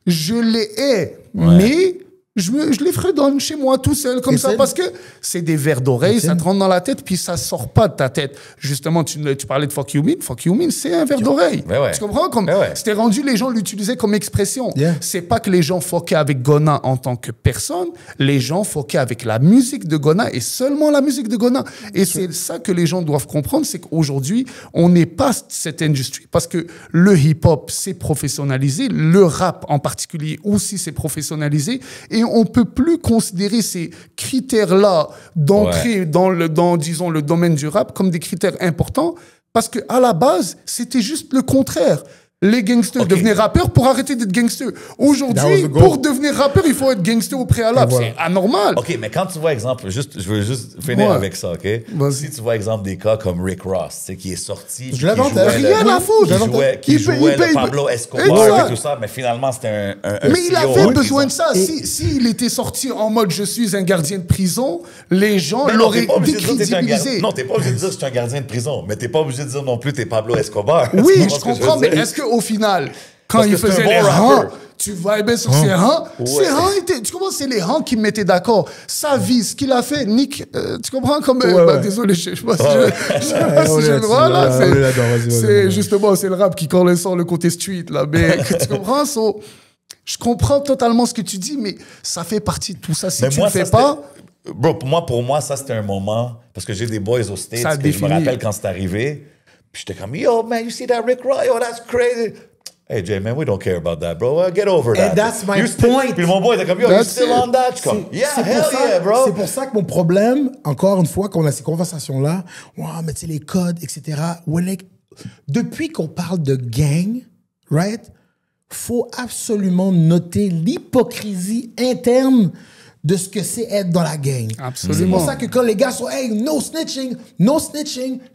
je les hais, mais je les fredonne chez moi tout seul, comme ça, parce que c'est des vers d'oreille, ça te rentre dans la tête, puis ça sort pas de ta tête. Justement, tu parlais de Fuck You Mean, c'est un vers d'oreille. Ouais. Tu comprends? C'était rendu, les gens l'utilisaient comme expression. Yeah. C'est pas que les gens fuckaient avec Gona en tant que personne, les gens fuckaient avec la musique de Gona et seulement la musique de Gona. Et c'est ça que les gens doivent comprendre, c'est qu'aujourd'hui, on n'est pas cette industrie, parce que le hip-hop s'est professionnalisé, le rap en particulier aussi s'est professionnalisé, et on peut plus considérer ces critères-là d'entrée dans, disons, le domaine du rap comme des critères importants, parce que à la base, c'était juste le contraire. Les gangsters devenaient rappeurs pour arrêter d'être gangsters. Aujourd'hui, pour devenir rappeur, il faut être gangster au préalable. C'est anormal. OK, mais quand tu vois exemple, je veux juste finir avec ça, OK? Si tu vois exemple des cas comme Rick Ross, qui est sorti, je l'avais entendu. Rien à foutre. Qui jouait le Pablo Escobar et tout ça, mais finalement, c'était un Mais il CEO avait besoin de ça. S'il était sorti en mode « je suis un gardien de prison », les gens l'auraient décrédibilisé. Non, t'es pas obligé de dire que je suis un gardien de prison, mais t'es pas obligé de dire non plus t'es Pablo Escobar. Oui, je comprends, mais est-ce qu'au final, quand il faisait les rangs, tu vibais sur ses rangs, ses rangs étaient, tu comprends, c'est les rangs qui me mettaient d'accord. Sa vie, ce qu'il a fait, Nick, tu comprends, comme, désolé, je sais pas si j'ai le droit, là, c'est justement, c'est le rap qui sort le côté street, là, mais tu comprends, je comprends totalement ce que tu dis, mais ça fait partie de tout ça. Si tu le fais pas... Bro, pour moi, ça, c'était un moment, parce que j'ai des boys au States, que je me rappelle quand c'est arrivé, puis j'étais comme, yo, man, you see that Rick Ross? Yo, that's crazy. Hey, Jay, man, we don't care about that, bro. Get over that. And that's my point. Puis mon boy était comme, yo, you still on that? Je suis comme, yeah, hell yeah, bro. C'est pour ça que mon problème, encore une fois, qu'on a ces conversations-là, mais tu sais, les codes, etc. Depuis qu'on parle de gang, right, faut absolument noter l'hypocrisie interne de ce que c'est être dans la gang. Absolument. C'est pour ça que quand les gars sont « Hey, no snitching »,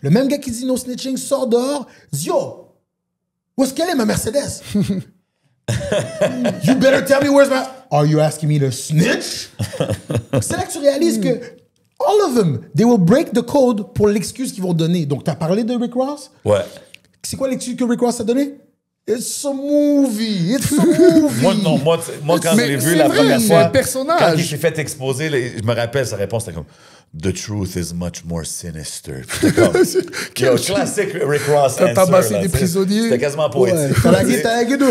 le même gars qui dit « no snitching » sort dehors, dit « Yo, où est-ce qu'elle est ma Mercedes? You better tell me where's my... Are you asking me to snitch? » C'est là que tu réalises que all of them, they will break the code pour l'excuse qu'ils vont donner. Donc, tu as parlé de Rick Ross? Ouais. C'est quoi l'excuse que Rick Ross a donné? It's a movie. It's a movie. Moi quand je l'ai vu la première fois, personnage. Quand il s'est fait exposer, je me rappelle sa réponse, c'était comme The truth is much more sinister. C'était comme yo, classique Rick Ross. T'as tabassé des prisonniers. C'était quasiment poétique. T'as la gueule de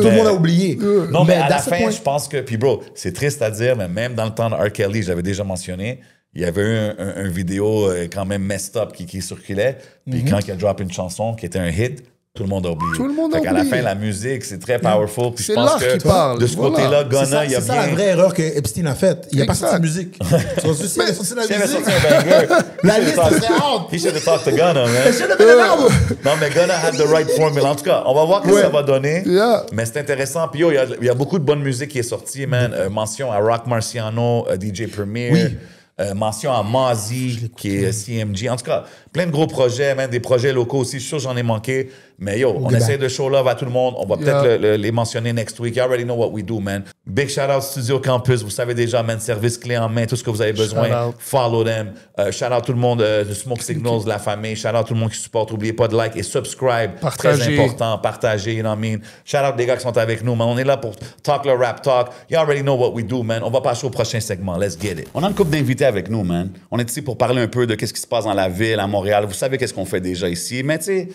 tout le monde a oublié. Non, mais à la fin, je pense que, puis bro, c'est triste à dire, mais même dans le temps de R. Kelly, j'avais déjà mentionné, il y avait eu un vidéo quand même messed up qui circulait, puis quand il a drop une chanson qui était un hit, tout le monde a oublié. Tout le monde a oublié. À la fin, la musique, c'est très powerful. Puis je C'est pense l'art que qui parle. de ce côté-là, Gunna, il a C'est ça la bien... vraie erreur que Epstein a faite. Il n'a pas sorti de musique. Tu vois, si il avait sorti la musique, la liste serait out. He should have talked to Gunna, man. Il should have been an album. Non, mais Gunna had the right formula. En tout cas, on va voir ce que ça va donner. Yeah. Mais c'est intéressant. Puis yo, il y a beaucoup de bonne musique qui est sortie, man. Mention à Rock Marciano, DJ Premier. Oui. Mention à Mozzie, qui est CMG. En tout cas, plein de gros projets, même des projets locaux aussi. Je suis sûr que j'en ai manqué. Mais yo, on essaie de show love à tout le monde. On va peut-être les mentionner next week. You already know what we do, man. Big shout out Studio Campus. Vous savez déjà, man, service clé en main, tout ce que vous avez besoin. Follow them. Shout out tout le monde de Smoke Signals, la famille. Shout out tout le monde qui supporte. N'oubliez pas de like et subscribe. Partagez. Très important. Partagez, you know what I mean? Shout out les gars qui sont avec nous, man. On est là pour talk le rap talk. You already know what we do, man. On va passer au prochain segment. Let's get it. On a une couple d'invités avec nous, man. On est ici pour parler un peu de qu'est-ce qui se passe dans la ville, à Montréal. Vous savez qu'est-ce qu'on fait déjà ici. Mais tu sais,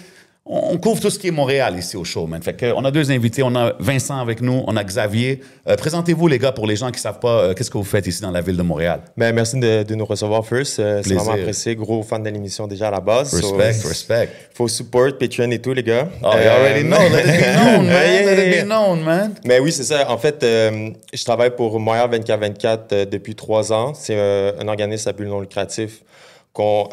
on couvre tout ce qui est Montréal ici au show, man. Fait que, on a deux invités. On a Vincent avec nous, on a Xavier. Présentez-vous, les gars, pour les gens qui ne savent pas qu'est-ce que vous faites ici dans la ville de Montréal. Ben, merci de nous recevoir first. C'est vraiment apprécié. Gros fan de l'émission déjà à la base. Respect. Faut support, Patreon et tout, les gars. Oh, you already know. Let it be known, man. Let it be known, man. Mais oui, c'est ça. En fait, je travaille pour Montréal 24/24 depuis 3 ans. C'est un organisme à but non lucratif qu'on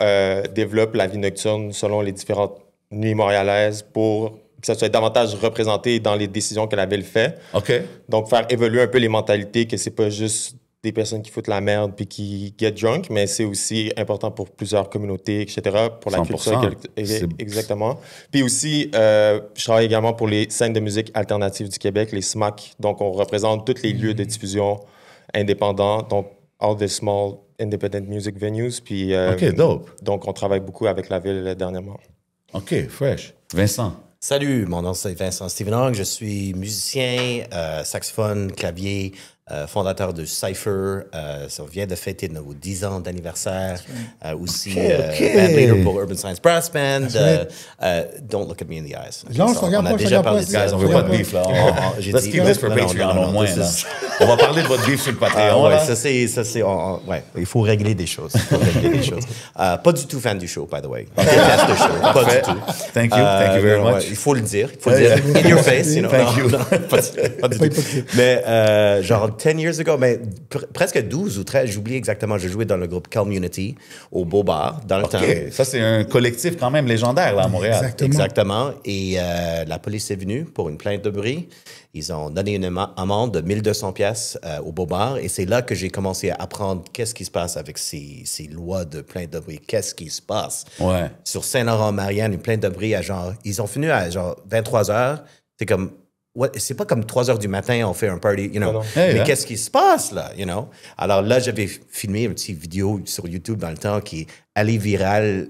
développe la vie nocturne selon les différentes nuits montréalaises pour que ça soit davantage représenté dans les décisions que la ville fait. OK. Donc, faire évoluer un peu les mentalités, que c'est pas juste des personnes qui foutent la merde puis qui get drunk, mais c'est aussi important pour plusieurs communautés, etc., pour la 100%. culture. Exactement. Puis aussi, je travaille également pour les scènes de musique alternatives du Québec, les SMAC. Donc, on représente tous les lieux de diffusion indépendants, donc all the small independent music venues. Puis, OK, dope. Donc, on travaille beaucoup avec la ville dernièrement. OK, fresh. Vincent. Salut, mon nom c'est Vincent Stevenard, je suis musicien, saxophone, clavier, fondateur de Cypher. On vient de fêter nos 10 ans d'anniversaire. Aussi, Ok. band leader pour Urban Science Brass Band. Don't look at me in the eyes. Non, je te regarde on a pas, je te déjà regarde parlé pas. de ça. Guys, on veut pas de beef, là. J'ai Let's dit- keep this for Non, non, Patreon, non, au moins, this là. is- On va parler de votre beef sur le Patreon, ouais, là. ça c'est, ouais, il faut régler des choses. Pas du tout fan du show, by the way. Je déteste le show, pas du tout. Thank you very non, much. ouais, il faut le dire, in your face, you know. Thank you. Pas du tout. Mais genre 10 years ago, mais presque 12 ou 13, j'oublie exactement, je jouais dans le groupe Community au Beau Bar dans le temps. OK, ça, c'est un collectif quand même légendaire, là, à Montréal. Exactement. Et la police est venue pour une plainte de bruit. Ils ont donné une amende de 1200 pièces au Beau Bar. Et c'est là que j'ai commencé à apprendre qu'est-ce qui se passe avec ces lois de plainte de bruit. Qu'est-ce qui se passe? Ouais. Sur Saint-Laurent-Marianne, une plainte de bruit à genre... Ils ont fini à genre 23 heures. C'est comme... c'est pas comme 3 heures du matin, on fait un party, you know. Non. Hey, Mais hein? qu'est-ce qui se passe, là, you know? Alors là, j'avais filmé une petite vidéo sur YouTube dans le temps qui est allée virale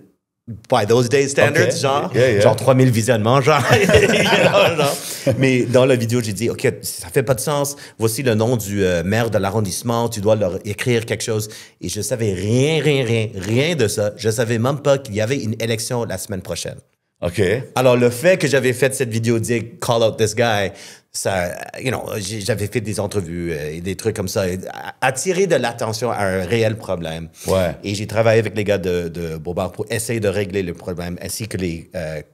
by those days standards, Okay. genre. Yeah. Genre 3000 visionnements, genre. You know, genre. Mais dans la vidéo, j'ai dit, OK, ça fait pas de sens. Voici le nom du maire de l'arrondissement. Tu dois leur écrire quelque chose. Et je savais rien de ça. Je savais même pas qu'il y avait une élection la semaine prochaine. OK. Alors, le fait que j'avais fait cette vidéo dire « Call out this guy », ça, you know, j'avais fait des entrevues et des trucs comme ça, attirer de l'attention à un réel problème. Ouais. Et j'ai travaillé avec les gars de Beaubar pour essayer de régler le problème, ainsi que les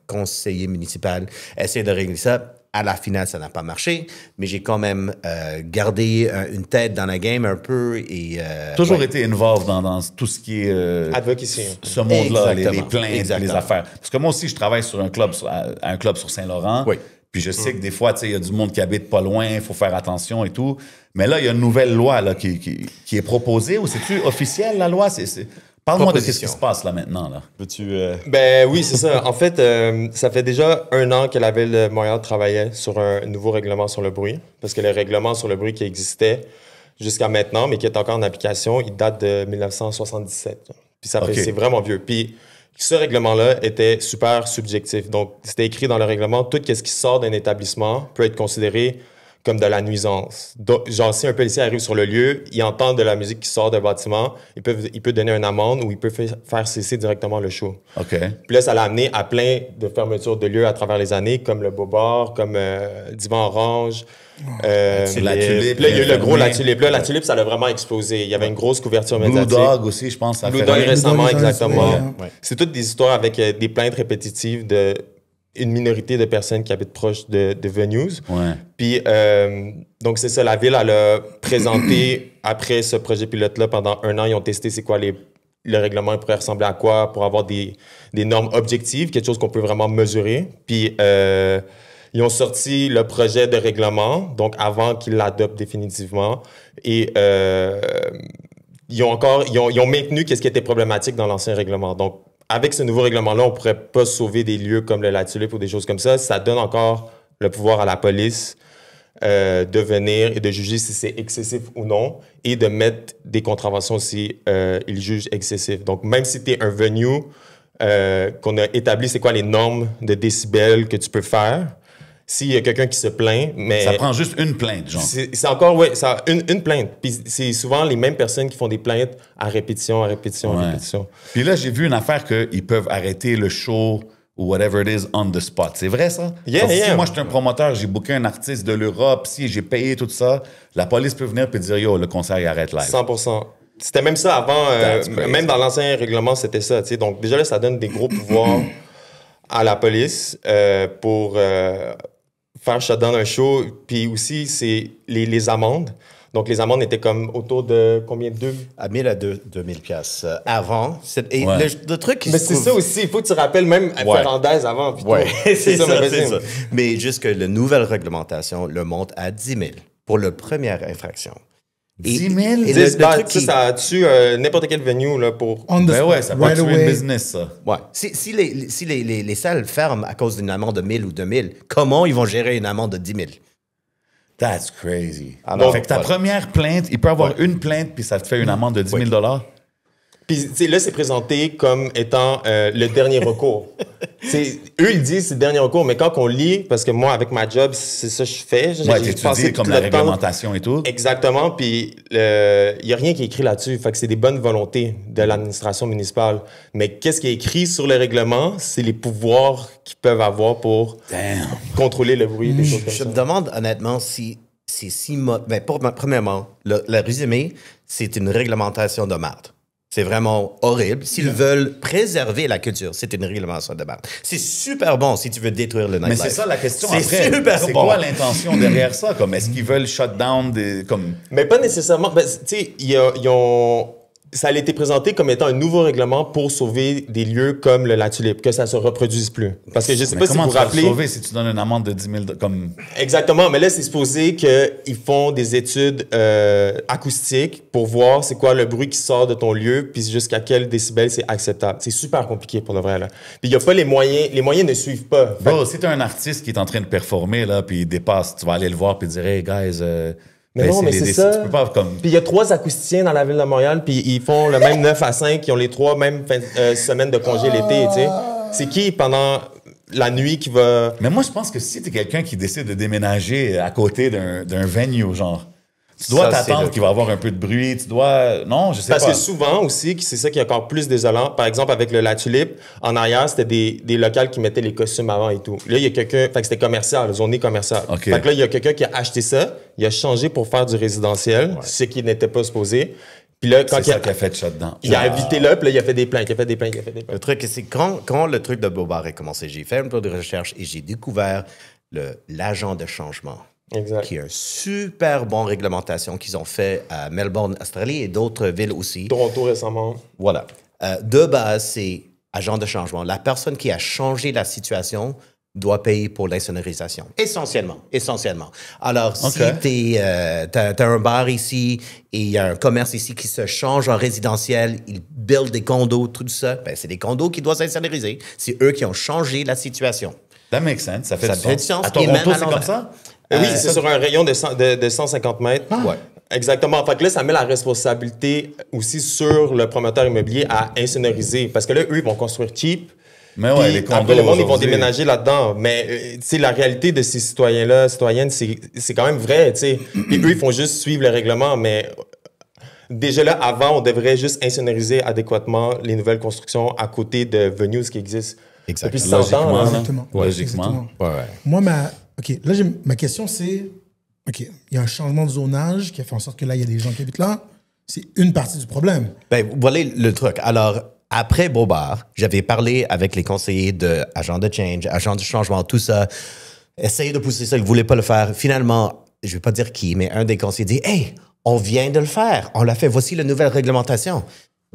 conseillers municipaux, essayer de régler ça. À la finale, ça n'a pas marché, mais j'ai quand même gardé une tête dans la game un peu et... Toujours ouais. été involved dans tout ce qui est... Advocacy. Ce monde-là, les Exactement. plaintes, les Exactement. affaires. Parce que moi aussi, je travaille sur un club, à un club sur Saint-Laurent. Oui. Puis je sais que des fois, tu sais, il y a du monde qui habite pas loin, il faut faire attention et tout. Mais là, il y a une nouvelle loi là, qui est proposée. Ou c'est-tu officiel, la loi? Parle-moi de ce qui Proposition. se passe là maintenant. Là. Peux-tu... Ben oui, c'est ça. En fait, ça fait déjà 1 an que la Ville de Montréal travaillait sur un nouveau règlement sur le bruit. Parce que le règlement sur le bruit qui existait jusqu'à maintenant, mais qui est encore en application, il date de 1977. Puis ça fait, OK. c'est vraiment vieux. Puis ce règlement-là était super subjectif. Donc, c'était écrit dans le règlement, tout ce qui sort d'un établissement peut être considéré comme de la nuisance. Donc, genre, si un policier arrive sur le lieu, il entend de la musique qui sort d'un bâtiment, il peut donner une amende ou il peut faire cesser directement le show. OK. Puis là, ça l'a amené à plein de fermetures de lieux à travers les années, comme le Beaubar, comme Divan Orange. La Tulipe, Puis là, il y a eu le gros La fermé. Tulipe. Là, la Tulipe, ça l'a vraiment explosé. Il y avait une grosse couverture Blue médiatique. Dog aussi, je pense. Ça Blue fait Dog rire. récemment, Blue Dog, exactement. ouais. C'est toutes des histoires avec des plaintes répétitives de une minorité de personnes qui habitent proches de venues. Ouais. Puis, donc, c'est ça, la Ville, elle a présenté, après ce projet pilote-là, pendant 1 an, ils ont testé c'est quoi le règlement pourrait ressembler à quoi pour avoir des normes objectives, quelque chose qu'on peut vraiment mesurer. Puis, ils ont sorti le projet de règlement, donc avant qu'ils l'adoptent définitivement. Et ils ont maintenu ce qui était problématique dans l'ancien règlement. Donc, avec ce nouveau règlement-là, on ne pourrait pas sauver des lieux comme le La Tulipe ou des choses comme ça. Ça donne encore le pouvoir à la police de venir et de juger si c'est excessif ou non et de mettre des contraventions si ils jugent excessif. Donc, même si tu es un venue qu'on a établi, c'est quoi les normes de décibels que tu peux faire, s'il y a quelqu'un qui se plaint, mais... Ça prend juste une plainte, genre. C'est encore, oui, une plainte. Puis c'est souvent les mêmes personnes qui font des plaintes à répétition, Ouais. répétition. Puis là, j'ai vu une affaire qu'ils peuvent arrêter le show ou whatever it is on the spot. C'est vrai, ça? Yeah, Parce que yeah. Si moi, je suis un promoteur, j'ai booké un artiste de l'Europe, si j'ai payé tout ça, la police peut venir et dire « Yo, le concert, il arrête live. » 100%. C'était même ça avant, That's crazy. même dans l'ancien règlement, c'était ça. T'sais. Donc déjà là, ça donne des gros pouvoirs à la police pour faire shutdown un show. Puis aussi, c'est les amendes. Donc les amendes étaient comme autour de combien? 1000 à 2000 pièces avant. Et Ouais. le truc qui Mais se c'est trouve- ça aussi, il faut que tu rappelles même à Ouais. Fernandez avant. Puis Ouais, tout. c'est ça, mais c'est vas-y. ça. Mais juste que la nouvelle réglementation le monte à 10 000 pour la première infraction. 10 000? Et Dis, bah, truc qui- ça tue n'importe quel venue là, pour... On the Ben spot, ouais, ça peut right tuer away. une business, ça. Ouais. Si les salles ferment à cause d'une amende de 1000 ou 2000, comment ils vont gérer une amende de 10 000? That's crazy. Alors, Fait que ta ouais. première plainte, il peut avoir une plainte puis ça te fait une amende de 10 000 $. Puis tu sais, là, c'est présenté comme étant le dernier recours. Eux, ils disent c'est le dernier recours, mais quand on lit, parce que moi, avec ma job, c'est ça que je fais. Ouais, t'étudies comme la réglementation et tout. Exactement, puis il n'y a rien qui est écrit là-dessus. Fait que c'est des bonnes volontés de l'administration municipale. Mais qu'est-ce qui est écrit sur le règlement? C'est les pouvoirs qu'ils peuvent avoir pour contrôler le bruit. Des choses comme Je ça. me demande honnêtement si c'est si... premièrement, le résumé, c'est une réglementation de merde. C'est vraiment horrible. S'ils veulent préserver la culture, c'est une réglementation de merde. C'est super bon si tu veux détruire le nightlife. Mais c'est ça la question C'est après. super C'est bon. quoi l'intention derrière ça? Comme, est-ce qu'ils veulent shut down des... Comme... Mais pas nécessairement. Ben, tu sais, ils ont... Ça a été présenté comme étant un nouveau règlement pour sauver des lieux comme le La Tulipe, que ça se reproduise plus. Parce que je sais Mais pas si vous comment vous tu vas le rappelez... sauver si tu donnes une amende de 10 000 comme... Exactement, mais là, c'est supposé qu'ils font des études acoustiques pour voir c'est quoi le bruit qui sort de ton lieu, puis jusqu'à quel décibel c'est acceptable. C'est super compliqué pour le vrai, là. Puis il n'y a pas les moyens ne suivent pas. Fait Bro, si t'es un artiste qui est en train de performer, là, puis il dépasse, tu vas aller le voir puis dire « Hey, guys... Mais non, mais c'est ça. Tu peux pas comme... Puis il y a 3 acousticiens dans la ville de Montréal, puis ils font le même 9 à 5, ils ont les 3 mêmes semaines de congé l'été, tu sais. C'est qui, pendant la nuit, qui va... Mais moi, je pense que si t'es quelqu'un qui décide de déménager à côté d'un venue, genre, tu dois Ça, c'est t'attendre le- qu'il va y avoir un peu de bruit, tu dois... Non, je sais Parce pas. que souvent aussi, c'est ça qui est encore plus désolant. Par exemple, avec le La Tulipe, en arrière, c'était des locales qui mettaient les costumes avant et tout. Là, il y a quelqu'un... Fait que c'était commercial, zoné commercial. OK. Fait que là, il y a quelqu'un qui a acheté ça, il a changé pour faire du résidentiel, ce qui n'était pas supposé. Puis là, quand C'est ça qui a fait shutdown. il a invité là, puis là, il a fait des plaintes, Le truc, c'est quand le truc de Bobard a commencé, j'ai fait un peu de recherche et j'ai découvert l'agent de changement. Exact. Qui est une super bonne réglementation qu'ils ont fait à Melbourne, Australie et d'autres villes aussi. Toronto récemment. Voilà. De base, c'est agent de changement. La personne qui a changé la situation doit payer pour l'insonorisation. Essentiellement. Alors, si t'as un bar ici et il y a un commerce ici qui se change en résidentiel, ils build des condos, tout ça, ben c'est des condos qui doivent s'insonoriser. C'est eux qui ont changé la situation. Ça make sense, ça fait Ça du fait sens. du sens. À Et même Toronto, à c'est comme l'envers. ça? Oui, c'est sur un rayon de 150 mètres. Ouais. Exactement. Fait que là, ça met la responsabilité aussi sur le promoteur immobilier à insonoriser. Parce que là, eux, ils vont construire cheap. Mais ouais, Puis les condos après, le monde, ils vont aujourd'hui. déménager là-dedans. Mais, tu sais, la réalité de ces citoyens-là, citoyennes, c'est quand même vrai, tu sais. Puis eux, ils font juste suivre le règlement. Mais déjà là, avant, on devrait juste insonoriser adéquatement les nouvelles constructions à côté de venues qui existent depuis 100 ans. Logiquement, là. hein. Exactement. Logiquement. Exactement. Ouais. Moi, là, ma question, c'est... OK, il y a un changement de zonage qui a fait en sorte que là, il y a des gens qui habitent là. C'est une partie du problème. Ben, voilà le truc. Alors, après Bobard, j'avais parlé avec les conseillers de agents de change, agents de changement, tout ça. Essayer de pousser ça, ils ne voulaient pas le faire. Finalement, je ne vais pas dire qui, mais un des conseillers dit « Hey, on vient de le faire. On l'a fait. Voici la nouvelle réglementation. »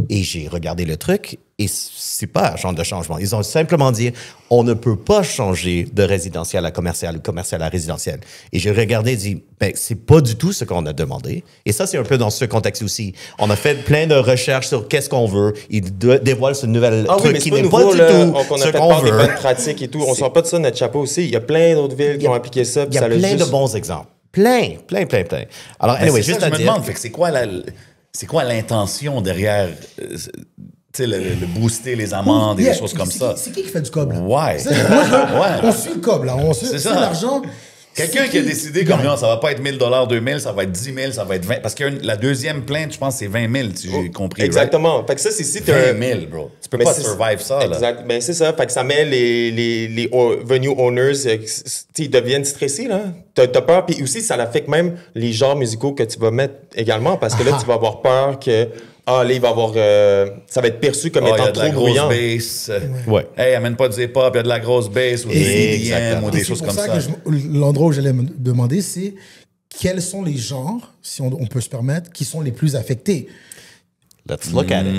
Et j'ai regardé le truc et c'est pas agent de changement. Ils ont simplement dit « On ne peut pas changer de résidentiel à commercial ou commercial à résidentiel. » Et j'ai regardé et dit « Ben, c'est pas du tout ce qu'on a demandé. » Et ça, c'est un peu dans ce contexte aussi. On a fait plein de recherches sur qu'est-ce qu'on veut. Ils dévoilent ce nouvel Ah oui, truc mais qui c'est pas n'est nouveau, pas du là. tout On a ce fait qu'on part des veut. bonnes pratiques et tout. On sort pas de ça de notre chapeau aussi. Il y a plein d'autres villes qui ont appliqué ça. Il y a plein de bons exemples. Plein. Alors, Ben, anyway, c'est juste ça, à je me dire... demande, fait que c'est quoi l'intention derrière, tu sais, le booster les amendes et Yeah, des choses comme ça? C'est qui fait du cob, là? Ouais. Moi, Ouais. on suit le cob, là. On suit C'est c'est ça. l'argent. Quelqu'un C'est qui a décidé comme non, ça va pas être 1 000 $, 2 000, ça va être 10 000, ça va être 20. Parce que la deuxième plainte, je pense, c'est 20 000, si j'ai compris. Exactement. Fait que ça, c'est si t'as Right? 20 000, bro. Tu peux Mais pas c'est- survive ça, là. Exact. Ben, c'est ça. Fait que ça met les venue owners, ils deviennent stressés, là. T'as peur. Puis aussi, ça affecte même les genres musicaux que tu vas mettre également. Parce que là, tu vas avoir peur que, là, il va avoir, ça va être perçu comme Oh, il y étant a de la trop grosse bruyant. bass. Ouais. Hey, amène pas du hip-hop, il y a de la grosse bass ou des EDM ou Et des c'est choses pour comme ça. que l'endroit où j'allais me demander, c'est quels sont les genres, si on peut se permettre, qui sont les plus affectés. Let's look at it.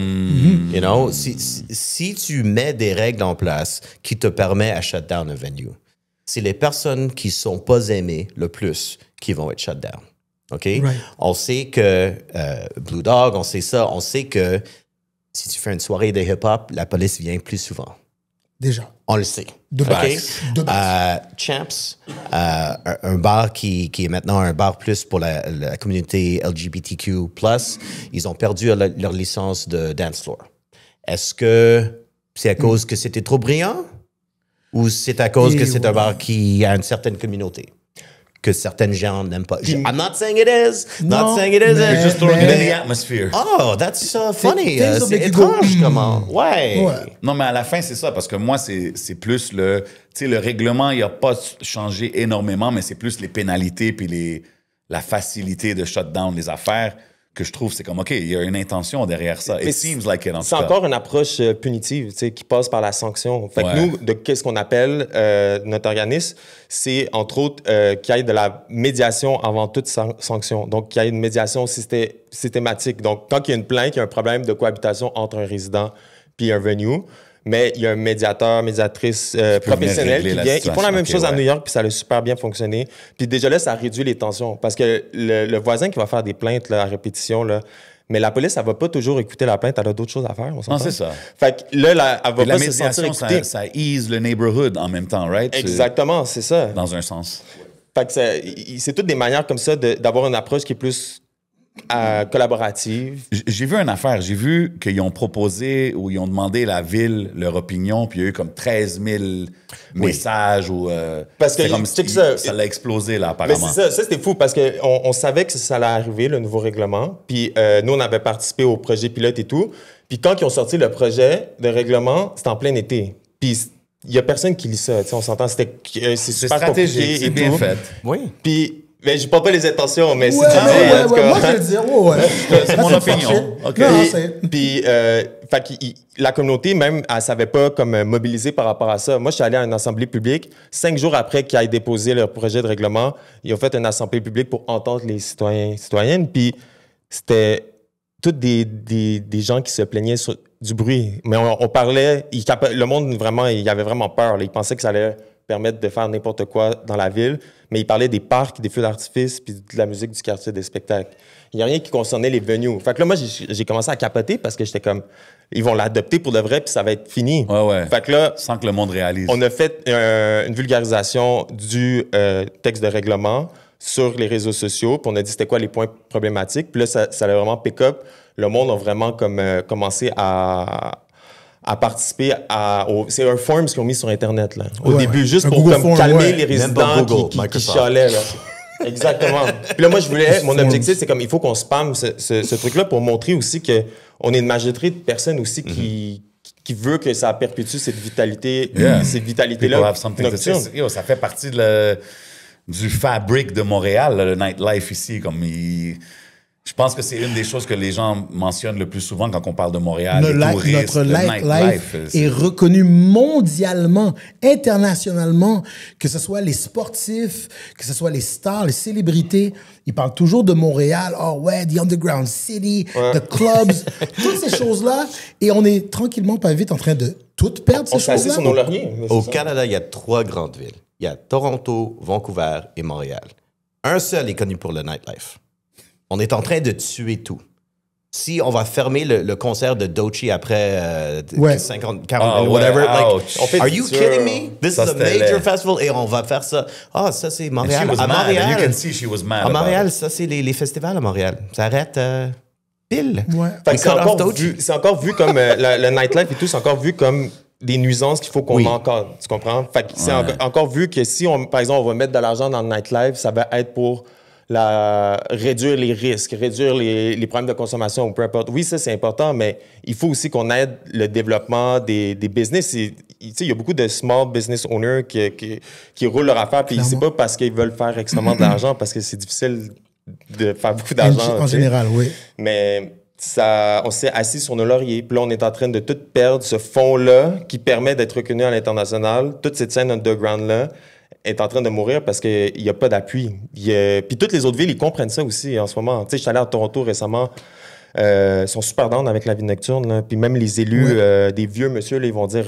You know, si tu mets des règles en place qui te permettent à shut down un venue, c'est les personnes qui sont pas aimées le plus qui vont être shut down. OK? Right. On sait que Blue Dog, on sait ça, on sait que si tu fais une soirée de hip-hop, la police vient plus souvent. Déjà. On le sait. De OK? base. De base. Champs, un bar qui est maintenant un bar plus pour la communauté LGBTQ+, ils ont perdu leur licence de dance floor. Est-ce que c'est à cause que c'était trop brillant ou c'est à cause que c'est un bar qui a une certaine communauté? Que certaines gens n'aiment pas. I'm not saying it is. Non, Not saying it isn't. mais- Just throwing it in mais- the atmosphere. Oh, that's funny. things C'est make you go, étrange comment. Ouais. Ouais. Non, mais à la fin, c'est ça, parce que moi, c'est plus le... Tu sais, le règlement, il n'a pas changé énormément, mais c'est plus les pénalités puis la facilité de shut down les affaires que je trouve, c'est comme, OK, il y a une intention derrière ça. Mais It seems like it, en C'est tout cas. encore une approche punitive, tu sais, qui passe par la sanction. Fait que Ouais. nous, qu'est-ce qu'on appelle notre organisme, c'est entre autres qu'il y ait de la médiation avant toute sanction. Donc, qu'il y ait une médiation systématique. Donc, quand il y a une plainte, il y a un problème de cohabitation entre un résident puis un venue, mais il y a un médiateur, médiatrice professionnel régler qui la vient. Ils font la situation. même Ok, chose à ouais. New York, puis ça a super bien fonctionné. Puis déjà là, ça réduit les tensions. Parce que le voisin qui va faire des plaintes là, à répétition, là, mais la police, elle va pas toujours écouter la plainte, elle a d'autres choses à faire. On s'entend? Non, c'est ça. Fait que là, elle va Puis la pas se sentir médiation, écoutée. ça ease le neighborhood en même temps, right? Exactement, c'est ça. Dans un sens. Fait que c'est toutes des manières comme ça d'avoir une approche qui est plus collaborative. J'ai vu une affaire. J'ai vu qu'ils ont proposé ou ils ont demandé à la ville leur opinion, puis il y a eu comme 13 000 messages. Ou, Parce que, c'est comme check si ça. ça l'a explosé, là, Mais apparemment. c'est ça c'était fou parce qu'on savait que ça allait arriver, le nouveau règlement. Puis nous, on avait participé au projet pilote et tout. Puis quand ils ont sorti le projet de règlement, c'était en plein été. Puis il y a personne qui lit ça. Tu sais, on s'entend, c'est C'est super stratégique, compliqué c'est et bien tout. fait. Oui. Puis, mais je parle pas les intentions, mais si Ouais, tu dis, ouais, en tout ouais, cas. moi, je vais le dire. Ouais. C'est mon That's opinion. shit. OK. Non, Puis, c'est- puis, fait la communauté, même, elle savait pas comme mobiliser par rapport à ça. Moi, je suis allé à une assemblée publique. 5 jours après qu'ils aient déposé leur projet de règlement, ils ont fait une assemblée publique pour entendre les citoyens et citoyennes. Puis c'était tous des gens qui se plaignaient du bruit. Mais on parlait, le monde, vraiment, il avait vraiment peur. Là. Il pensait que ça allait permettre de faire n'importe quoi dans la ville. Mais il parlait des parcs, des feux d'artifice, puis de la musique du quartier, des spectacles. Il n'y a rien qui concernait les venues. Fait que là, moi, j'ai commencé à capoter parce que j'étais comme, ils vont l'adopter pour de vrai, puis ça va être fini. Ouais. Fait que là, Sans que le monde réalise. on a fait une vulgarisation du texte de règlement sur les réseaux sociaux, puis on a dit c'était quoi les points problématiques. Puis là, ça a vraiment pick-up. Le monde a vraiment comme, commencé à participer c'est un form qu'ils ont mis sur Internet, là, au Ouais, début, juste un pour Google comme, Form, calmer ouais. les Même pas résidents Google, qui Microsoft. chialaient. Là. Exactement. Puis là, moi, je voulais, mon Forms. objectif, c'est comme, il faut qu'on spamme ce truc-là pour montrer aussi qu'on est une majorité de personnes aussi qui veut que ça perpétue cette vitalité, Yeah. cette People vitalité-là have something to say. nocturne. Yo, ça fait partie du fabric de Montréal, là, le nightlife ici. Je pense que c'est une des choses que les gens mentionnent le plus souvent quand on parle de Montréal. Notre les touristes, notre le nightlife c'est- est reconnu mondialement, internationalement, que ce soit les sportifs, que ce soit les stars, les célébrités. Ils parlent toujours de Montréal. Oh ouais, the underground city, the clubs, toutes ces choses-là. Et on est tranquillement, pas vite, en train de toutes perdre On ces s'est assis sur nos choses-là. lauriers. mais c'est Au ça. Canada, il y a 3 grandes villes. Il y a Toronto, Vancouver et Montréal. Un seul est connu pour le nightlife. On est en train de tuer tout. Si on va fermer le concert de Doechii après Ouais. 50, 40 Ah, whatever, ouais, ouch. On fait are du you tour. kidding me? This Ça, is a c'était major laid. festival et on va faire ça. Ah, ça c'est And she Montréal. was À mad. And you Montréal, can see she was mad à about Montréal, it. ça c'est les festivals à Montréal. Ça arrête pile. Ouais. Fait We que c'est cut off encore, Doechii. c'est encore vu comme le nightlife et tout, c'est encore vu comme des nuisances qu'il faut qu'on Oui. encadre. Tu comprends? Fait que c'est encore vu que si, par exemple, on va mettre de l'argent dans le nightlife, ça va être pour réduire les risques, réduire les problèmes de consommation ou peu importe. Oui, ça, c'est important, mais il faut aussi qu'on aide le développement des business. Tu sais, il y a beaucoup de small business owners qui roulent leur affaire, puis c'est pas parce qu'ils veulent faire extrêmement de l'argent, parce que c'est difficile de faire beaucoup d'argent. En tu sais. général, oui. Mais on s'est assis sur nos lauriers. Puis là, on est en train de tout perdre ce fonds-là qui permet d'être reconnu à l'international. Toute cette scène underground-là est en train de mourir parce qu'il n'y a pas d'appui. Puis toutes les autres villes, ils comprennent ça aussi en ce moment. Tu sais, je suis allé à Toronto récemment. Ils sont super down avec la vie nocturne. Là. Puis même les élus, des vieux monsieur, là, ils vont dire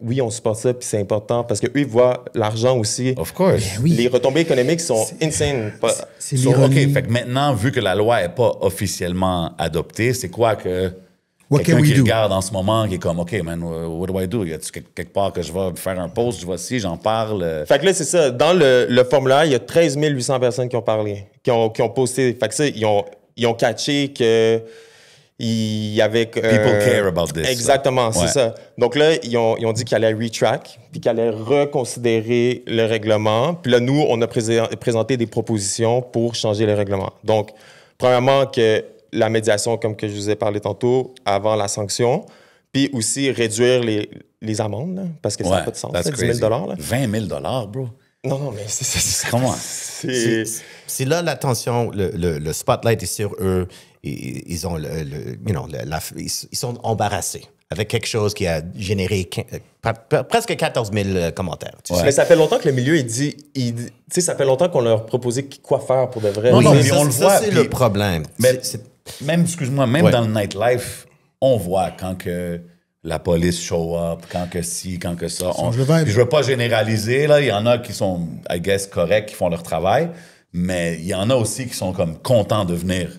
oui, on supporte ça, puis c'est important. Parce qu'eux, ils voient l'argent aussi. Of course. Oui. Les retombées économiques sont insane. C'est So, l'ironie. OK, fait que maintenant, vu que la loi n'est pas officiellement adoptée, c'est quoi que What quelqu'un can we qui do? regarde en ce moment, qui est comme, OK, man, what do I do? Y a-tu quelque part que je vais faire un post, je vais ci, j'en parle? Fait que là, c'est ça. Dans le formulaire, il y a 13 800 personnes qui ont parlé, qui ont posté. Fait que ça, ils ont catché que il y avait... People care about this. Exactement, Ouais. c'est ça. Donc là, ils ont dit qu'ils allaient retrack, puis qu'ils allaient reconsidérer le règlement. Puis là, nous, on a présenté des propositions pour changer le règlement. Donc, premièrement, que la médiation, comme que je vous ai parlé tantôt, avant la sanction, puis aussi réduire les amendes, là, parce que ça n'a pas de sens. That's 10 000 crazy. là. 20 000 bro. Non, mais c'est Comment? C'est là l'attention, le spotlight est sur eux. Ils ont ils sont embarrassés avec quelque chose qui a généré presque 14 000 commentaires. Tu sais. Mais ça fait longtemps que le milieu, tu sais, ça fait longtemps qu'on leur proposait quoi faire pour de vrai. Non, Oui, non, mais puis on le ça, voit, c'est puis- le problème. Mais C'est- même, excuse-moi, même Ouais. dans le nightlife, on voit quand que la police show up, quand que ci, quand que ça. Change le vibe. Puis je veux pas généraliser, là. Il y en a qui sont, I guess, corrects, qui font leur travail, mais il y en a aussi qui sont comme contents de venir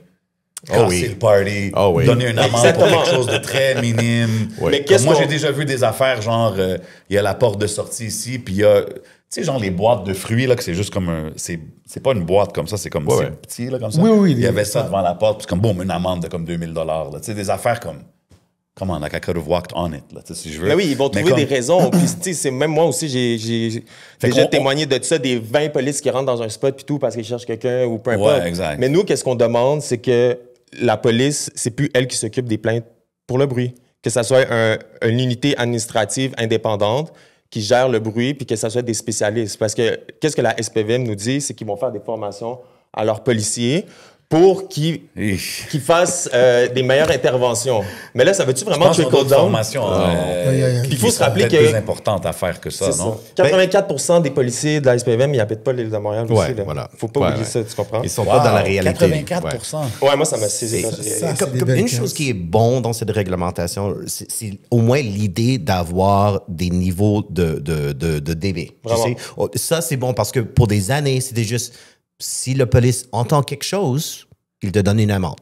casser oui. le party, Oh oui. donner une amende Exactement. pour quelque chose de très minime. Mais Comme qu'est-ce moi, qu'on- j'ai déjà vu des affaires, genre, il y a la porte de sortie ici, puis il y a, tu sais, genre les boîtes de fruits, là, que c'est juste comme un... C'est pas une boîte comme ça, c'est comme Ouais. c'est petit, là, comme ça. Oui, oui, Il y avait ça devant la porte, puis c'est comme, boum, une amende de comme 2 000 là. Tu sais, des affaires comme... Come on, like I could have walked on it, là, tu sais, si je veux. Mais oui, ils vont Mais trouver comme- des raisons. Puis, tu sais, c'est même moi aussi, j'ai déjà qu'on- témoigné de ça, des 20 polices qui rentrent dans un spot puis tout parce qu'ils cherchent quelqu'un ou peu importe. Ouais, exact. Mais nous, qu'est-ce qu'on demande, c'est que la police, c'est plus elle qui s'occupe des plaintes pour le bruit. Que ça soit une unité administrative indépendante qui gère le bruit puis que ça soit des spécialistes. Parce que qu'est-ce que la SPVM nous dit, c'est qu'ils vont faire des formations à leurs policiers pour qu'ils fassent des meilleures interventions. Mais là, ça veut-tu Je vraiment pense qu'il y a trickle d'autres down? formations. Il faut qui se sont rappeler peut-être que- plus importantes à faire que ça, C'est non? ça. 84% des policiers de la SPVM, ils n'habitent pas l'île de Montréal Ouais, aussi. Là. voilà. Faut pas Ouais, oublier ouais. ça, tu comprends? Ils sont pas dans la réalité. 84%. Ouais, moi, ça m'a saisi. quand C'est- j'ai- Ça, Comme des belles une cases. chose qui est bon dans cette réglementation, c'est au moins l'idée d'avoir des niveaux de dB. Tu Vraiment. sais? Oh, ça, c'est bon parce que pour des années, c'était juste si le police entend quelque chose, il te donne une amende.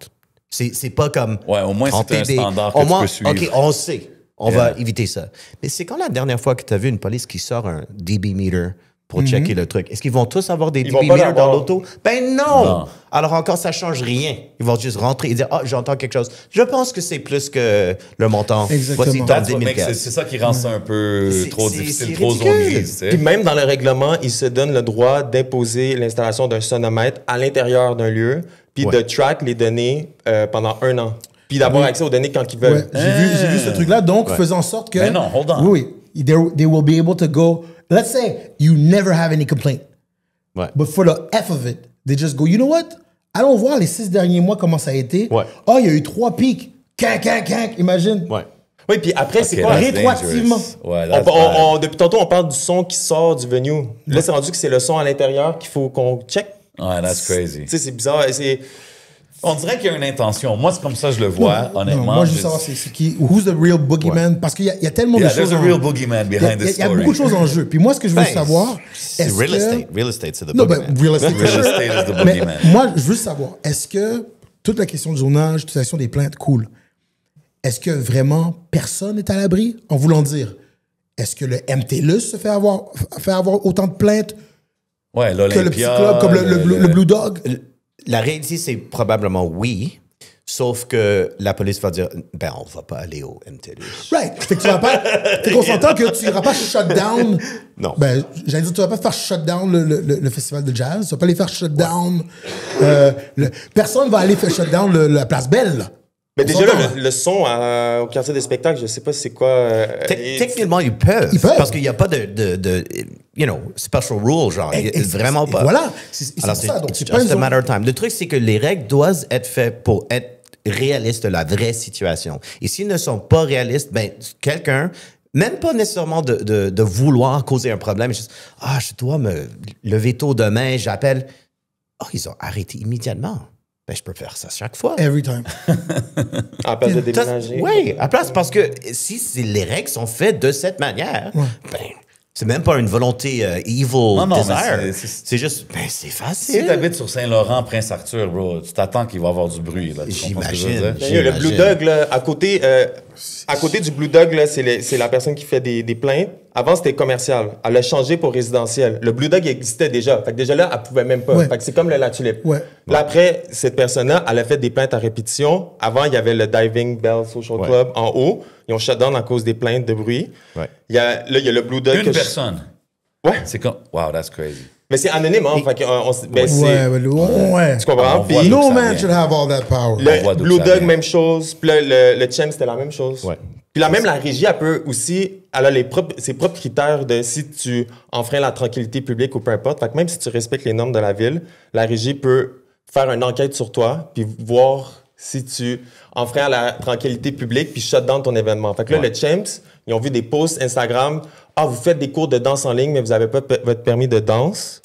C'est pas comme. Ouais, au moins, 30 c'est un dB. standard que Au tu moins, peux suivre. OK, on sait. On Yeah. va éviter ça. Mais c'est quand la dernière fois que tu as vu une police qui sort un dB meter pour checker le truc? Est-ce qu'ils vont tous avoir des Ils dB vont pas meters dans l'avoir. l'auto? Ben non! Non. Alors encore, ça change rien. Ils vont juste rentrer et dire, ah, j'entends quelque chose. Je pense que c'est plus que le montant. Exactement. Voici ton That's 10 what 000 makes it- C'est ça qui rend ça un peu C'est- trop c'est- difficile, c'est trop zone ridicule. grise, tu sais. Puis même dans le règlement, ils se donnent le droit d'imposer l'installation d'un sonomètre à l'intérieur d'un lieu, puis Ouais. de track les données pendant 1 an. Puis d'avoir accès aux données quand ils veulent. Ouais, j'ai vu ce truc-là, donc faisant en sorte que... Mais non, hold on. Oui, oui. They will be able to go... Let's say you never have any complaint. Ouais. But for the F of it, they just go, you know what? Allons voir les 6 derniers mois comment ça a été. Ouais. Oh, il y a eu 3 pics. Canc, imagine. Ouais. Oui, puis après, c'est Ok, quoi? that's rétroactivement. dangerous. Ouais, that's bad. Depuis tantôt, on parle du son qui sort du venue. Là, c'est rendu que c'est le son à l'intérieur qu'il faut qu'on check. Ouais, that's crazy. Tu sais, c'est bizarre. C'est... On dirait qu'il y a une intention. Moi, c'est comme ça que je le vois, honnêtement. Non, moi, je veux savoir c'est qui, who's the real boogeyman, parce qu'il y a tellement Yeah, de choses. there's a real boogeyman behind this Il y a story. beaucoup de choses en jeu. Puis moi, ce que je veux Ben, savoir, C'est est-ce real que... estate. Real estate, c'est the Non, ben, boogeyman. real estate. Real for sure. estate is the Mais boogeyman. moi, je veux savoir, est-ce que toute la question du zonage, toute la question des plaintes, cool. Est-ce que vraiment personne n'est à l'abri? En voulant dire, est-ce que le MTLUS se fait avoir autant de plaintes Ouais, que le petit l'Olympia. club comme le Blue Dog? La réalité, c'est probablement oui, sauf que la police va dire, ben, on va pas aller au MTLUS. Right. Fait que tu vas pas. Fait qu'on s'entend que tu iras pas shut down. Non. Ben, j'allais dire, tu vas pas faire shut down le festival de jazz. Tu vas pas aller faire shut down. Personne va aller faire shut down la place Belle. Là. Mais On déjà, s'entend, là, le son au quartier des spectacles, je sais pas c'est quoi. Techniquement, ils peuvent. Ils peuvent. Parce qu'il n'y a pas de special rule, genre. Vraiment pas. Voilà. C'est Alors, pour ça. Donc, it's c'est pas just une a matter zone. of time. Le truc, c'est que les règles doivent être faites pour être réalistes de la vraie situation. Et s'ils ne sont pas réalistes, ben, quelqu'un, même pas nécessairement de vouloir causer un problème, juste, je dois me lever tôt demain, j'appelle. Oh, ils ont arrêté immédiatement. Ben, je peux faire ça chaque fois. Every time. En place de déménager. Oui, à place, parce que si les règles sont faites de cette manière, ben, C'est même pas une volonté evil Non, mais desire. c'est- C'est juste, ben, c'est Si facile. t'habites sur Saint-Laurent, Prince-Arthur, bro, tu t'attends qu'il va y avoir du bruit. Là. Tu comprends ce que je veux J'imagine. dire? Sérieux, le Blue Dog, là, à côté du Blue Dog, là, c'est la personne qui fait des plaintes. Avant, c'était commercial. Elle a changé pour résidentiel. Le Blue Dog existait déjà. Fait que déjà là, elle pouvait même pas. Ouais. Fait que c'est comme le La Tulipe. Ouais. Là, après, cette personne-là, elle a fait des plaintes à répétition. Avant, il y avait le Diving Bell Social Club en haut. Ils ont shut down à cause des plaintes de bruit. Ouais. Il y a le Blue Dog. Une personne. Ouais. C'est comme. Wow, that's crazy. Mais c'est anonyme, hein. Fait que, Ouais. tu comprends? On Puis voit No d'où ça man vient. should have all that power. On voit le d'où Blue ça Dog, vient. même chose. Puis là, le Chem, c'était la même chose. Ouais. Puis là, même la régie, elle peut aussi... Elle a ses propres critères de si tu enfreins la tranquillité publique ou peu importe. Fait que même si tu respectes les normes de la ville, la régie peut faire une enquête sur toi puis voir si tu enfreins la tranquillité publique puis shut down ton événement. Fait que là, le Champs, ils ont vu des posts Instagram. Ah, vous faites des cours de danse en ligne, mais vous n'avez pas votre permis de danse.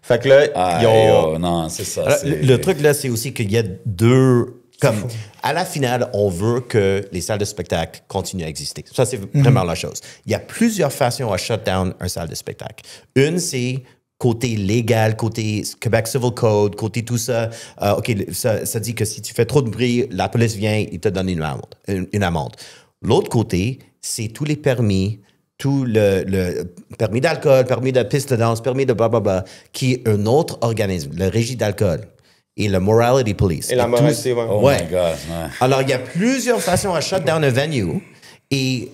Fait que là, Ah, ils ont... yo, non, c'est ça. Alors, c'est- le truc là, c'est aussi qu'il y a deux. Comme, à la finale, on veut que les salles de spectacle continuent à exister. Ça, c'est vraiment la chose. Il y a plusieurs façons à shut down une salle de spectacle. Une, c'est côté légal, côté Québec Civil Code, côté tout ça. OK, ça dit que si tu fais trop de bruit, la police vient, il te donne une amende. L'autre côté, c'est tous les permis, tout le permis d'alcool, permis de piste de danse, permis de blablabla, qui est un autre organisme, le régie d'alcool et le Morality Police. Et la tous- moralité, ouais. Oh Ouais. my God. Ouais. Alors, il y a plusieurs façons à shut down un venue et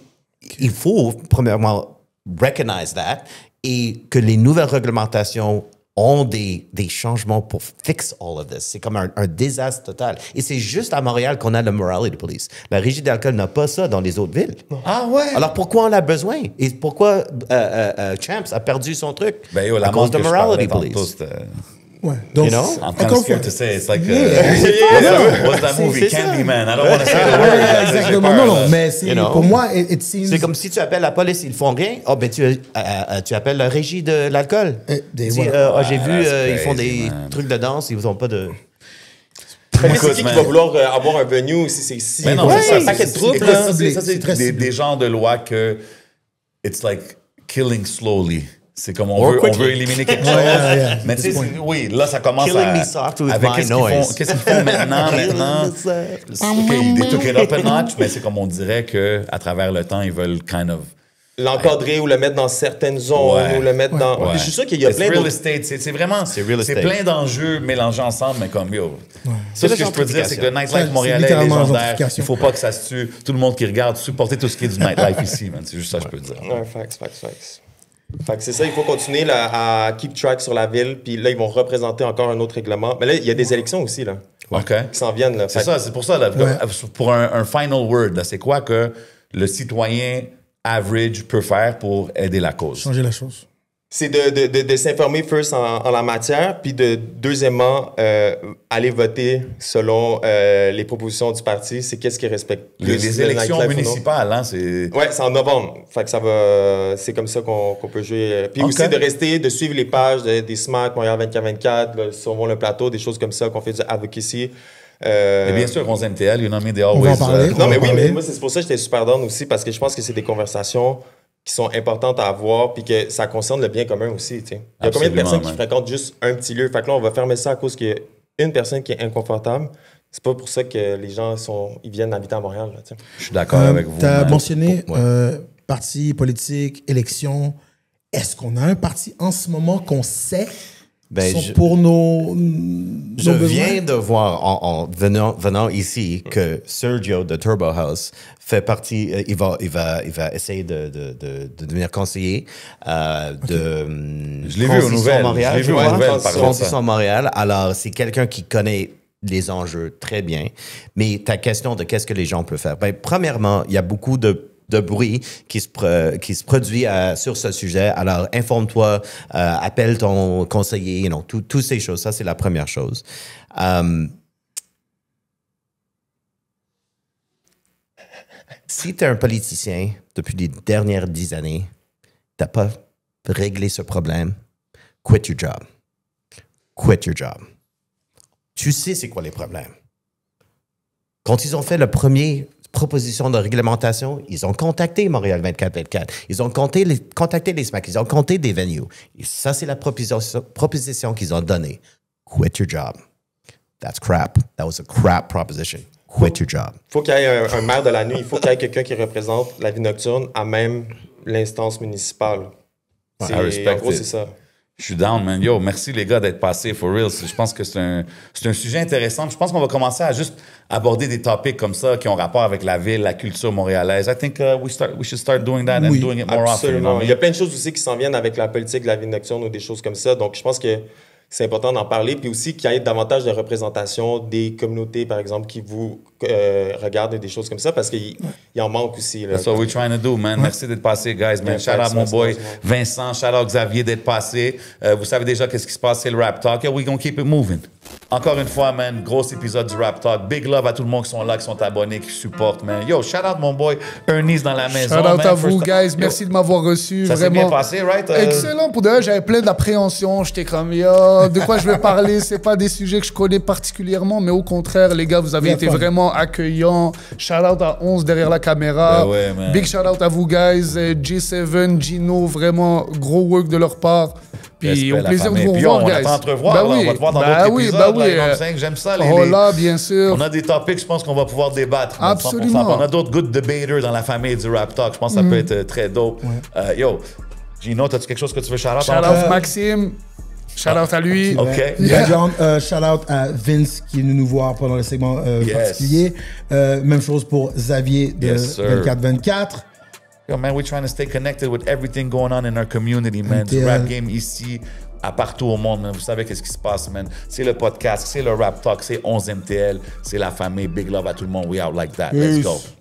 il faut, premièrement, recognize that et que les nouvelles réglementations ont des changements pour fix all of this. C'est comme un désastre total. Et c'est juste à Montréal qu'on a le Morality Police. La régie d'alcool n'a pas ça dans les autres villes. Ah ouais? Alors, pourquoi on a besoin? Et pourquoi Champs a perdu son truc? Ben yo, à la cause de que je Morality parlais tantôt, Police. c'était- Ouais. Donc, You know? I'm kind encore of scared fois. to say. It's like, Yeah. what's that movie? C'est ça. Candyman. I don't want to say the word. Ouais, J'ai exactement. peur, Non, là. non, mais c'est, You know? pour moi, it seems... C'est comme si tu appelles la police, ils font rien. Oh, ben tu appelles la régie de l'alcool. des- Tu dis, voilà. j'ai vu, that's ils font crazy, des man. trucs de danse, ils n'ont pas de... Mais c'est Écoute, qui man. va vouloir avoir un venue si c'est si... Mais non, Ouais, c'est ça. c'est- Paquet de c'est- troubles, c'est là. très ciblé, Ça, c'est c'est très ciblé. des genres de lois que it's like killing slowly. C'est comme Or on quickly. veut éliminer quelque chose. Ouais, yeah. Mais tu sais, oui, là, ça commence Killing à... me soft with avec my qu'est-ce qu'ils font, noise. qu'est-ce qu'ils font maintenant? OK, they took it up a notch, mais c'est comme on dirait qu'à travers le temps, ils veulent kind of... L'encadrer ou le mettre dans certaines zones Ouais. ou le mettre dans... Ouais. Puis je suis sûr qu'il y a It's plein real d'autres... estate, c'est vraiment... C'est real C'est estate. plein d'enjeux mélangés ensemble, mais comme, yo... C'est Tout la ce que je peux dire, c'est que le gentrification. nightlife C'est montréalais est littéralement la légendaire. gentrification. Il faut pas que ça se tue. Tout le monde qui regarde, supporter tout ce qui est du nightlife ici, man. C'est juste ça que je peux dire. Ouais, facts. Fait que c'est ça, il faut continuer là, à keep track sur la ville. Puis là, ils vont représenter encore un autre règlement. Mais là, il y a des élections aussi, là, OK. qui s'en viennent. Là. C'est Fait ça, c'est pour ça, là, Ouais. pour un final word, là, c'est quoi que le citoyen average peut faire pour aider la cause? Changer la chose. c'est de s'informer first en la matière, puis deuxièmement, aller voter selon les propositions du parti. C'est qu'est-ce qui respecte Les plus le élections nightlife ou non. municipales, hein, c'est... Ouais, c'est en novembre. Fait que ça va. C'est comme ça qu'on peut jouer. Puis Ok. aussi de suivre les pages des SMAC, Montréal 24/24, là, sur le plateau, des choses comme ça, qu'on fait du advocacy. Et bien sûr, 11 MTL, you know me, they On always... va en parler. Non, On mais va oui, parler. mais moi, c'est pour ça que j'étais super down aussi, parce que je pense que c'est des conversations qui sont importantes à avoir, puis que ça concerne le bien commun aussi. Tu sais. Il y a combien de Absolument, personnes qui man. fréquentent juste un petit lieu? Fait que là, on va fermer ça à cause qu'il y a une personne qui est inconfortable. C'est pas pour ça que les gens ils viennent habiter à Montréal. Là, tu sais. Je suis d'accord avec vous. Tu as man. mentionné Ouais. parti politique, élection. Est-ce qu'on a un parti en ce moment qu'on sait Ben, sont je- pour nos Je besoins? viens de voir en venant ici que Sergio de Turbo House fait partie. Il va essayer de devenir conseiller de. Je l'ai vu aux nouvelles. Montréal, Je l'ai vu aux crois. nouvelles parler de ça. Transition Montréal. Alors, c'est quelqu'un qui connaît les enjeux très bien. Mais ta question de qu'est-ce que les gens peuvent faire. Ben, premièrement, il y a beaucoup de bruit qui se produit sur ce sujet. Alors, informe-toi, appelle ton conseiller, toutes ces choses. Ça, c'est la première chose. Si tu es un politicien depuis les dernières 10 années, tu n'as pas réglé ce problème, quit your job. Quit your job. Tu sais c'est quoi les problèmes. Quand ils ont fait le premier proposition de réglementation, ils ont contacté Montréal 24-24. Ils ont contacté les SMAC. Ils ont contacté des venues. Et ça, c'est la proposition qu'ils ont donnée. Quit your job. That's crap. That was a crap proposition. Quit your job. Il faut qu'il y ait un maire de la nuit. Il faut qu'il y ait quelqu'un qui représente la vie nocturne à même l'instance municipale. I respect En gros, it. c'est ça. Je suis down, man. Yo, merci les gars d'être passés, for real. Je pense que c'est un sujet intéressant. Je pense qu'on va commencer à juste aborder des topics comme ça qui ont rapport avec la ville, la culture montréalaise. I think we should start doing that and doing it more often. You know Absolument. what I Il y a mean? plein de choses aussi qui s'en viennent avec la politique de la vie nocturne ou des choses comme ça. Donc, je pense que c'est important d'en parler. Puis aussi qu'il y ait davantage de représentation des communautés, par exemple, qui vous regardent et des choses comme ça, parce qu'il en manque aussi. Là. That's what we're trying to do, man. Merci d'être passé, guys, man. Yeah, Shout out thanks, mon merci, boy merci. Vincent. Shout out Xavier d'être passé. Vous savez déjà qu'est-ce qui se passe, c'est le Rap Talk. Yeah, we gonna keep it moving. Encore une fois, man, gros épisode du Rap Talk. Big love à tout le monde qui sont là, qui sont abonnés, qui supportent, man. Yo, shout out mon boy Ernest dans la maison. Shout out man. à vous, First- guys. Yo, Merci de m'avoir reçu. Ça s'est vraiment. bien passé, right? Excellent. Pour de vrai, j'avais plein d'appréhension. J'étais comme, yo, de quoi je vais parler? C'est pas des sujets que je connais particulièrement, mais au contraire, les gars, vous avez Yeah, été fun. vraiment accueillants. Shout out à 11 derrière la caméra. Ben ouais, man. Big shout out à vous, guys. G7, Gino, vraiment gros work de leur part. Puis Respect, au la plaisir de famille. vous Puis revoir, on guys. attend de te revoir, Bah là. oui. On va te voir dans Bah d'autres oui, épisodes. bah là, oui, you know what I'm saying? J'aime ça, les... Oh là, bien sûr. On a des topics, je pense qu'on va pouvoir débattre. man, 100%. Absolument. On a d'autres good debaters dans la famille du Rap Talk. Je pense que ça peut être très dope. Yo, Gino, as-tu quelque chose que tu veux shout out? Shout out Maxime. Shout out à lui. OK. Yeah, John, shout out à Vince qui est venu nous voir pendant le segment Yes. particulier. Même chose pour Xavier de Yes, sir. 24-24. Yo, man, we're trying to stay connected with everything going on in our community, man. Du MTL. rap game ici, à partout au monde, man. Vous savez qu'est-ce qui se passe, man. C'est le podcast, c'est le Rap Talk, c'est 11 MTL, c'est la famille. Big love à tout le monde. We out like that. Let's Peace. go.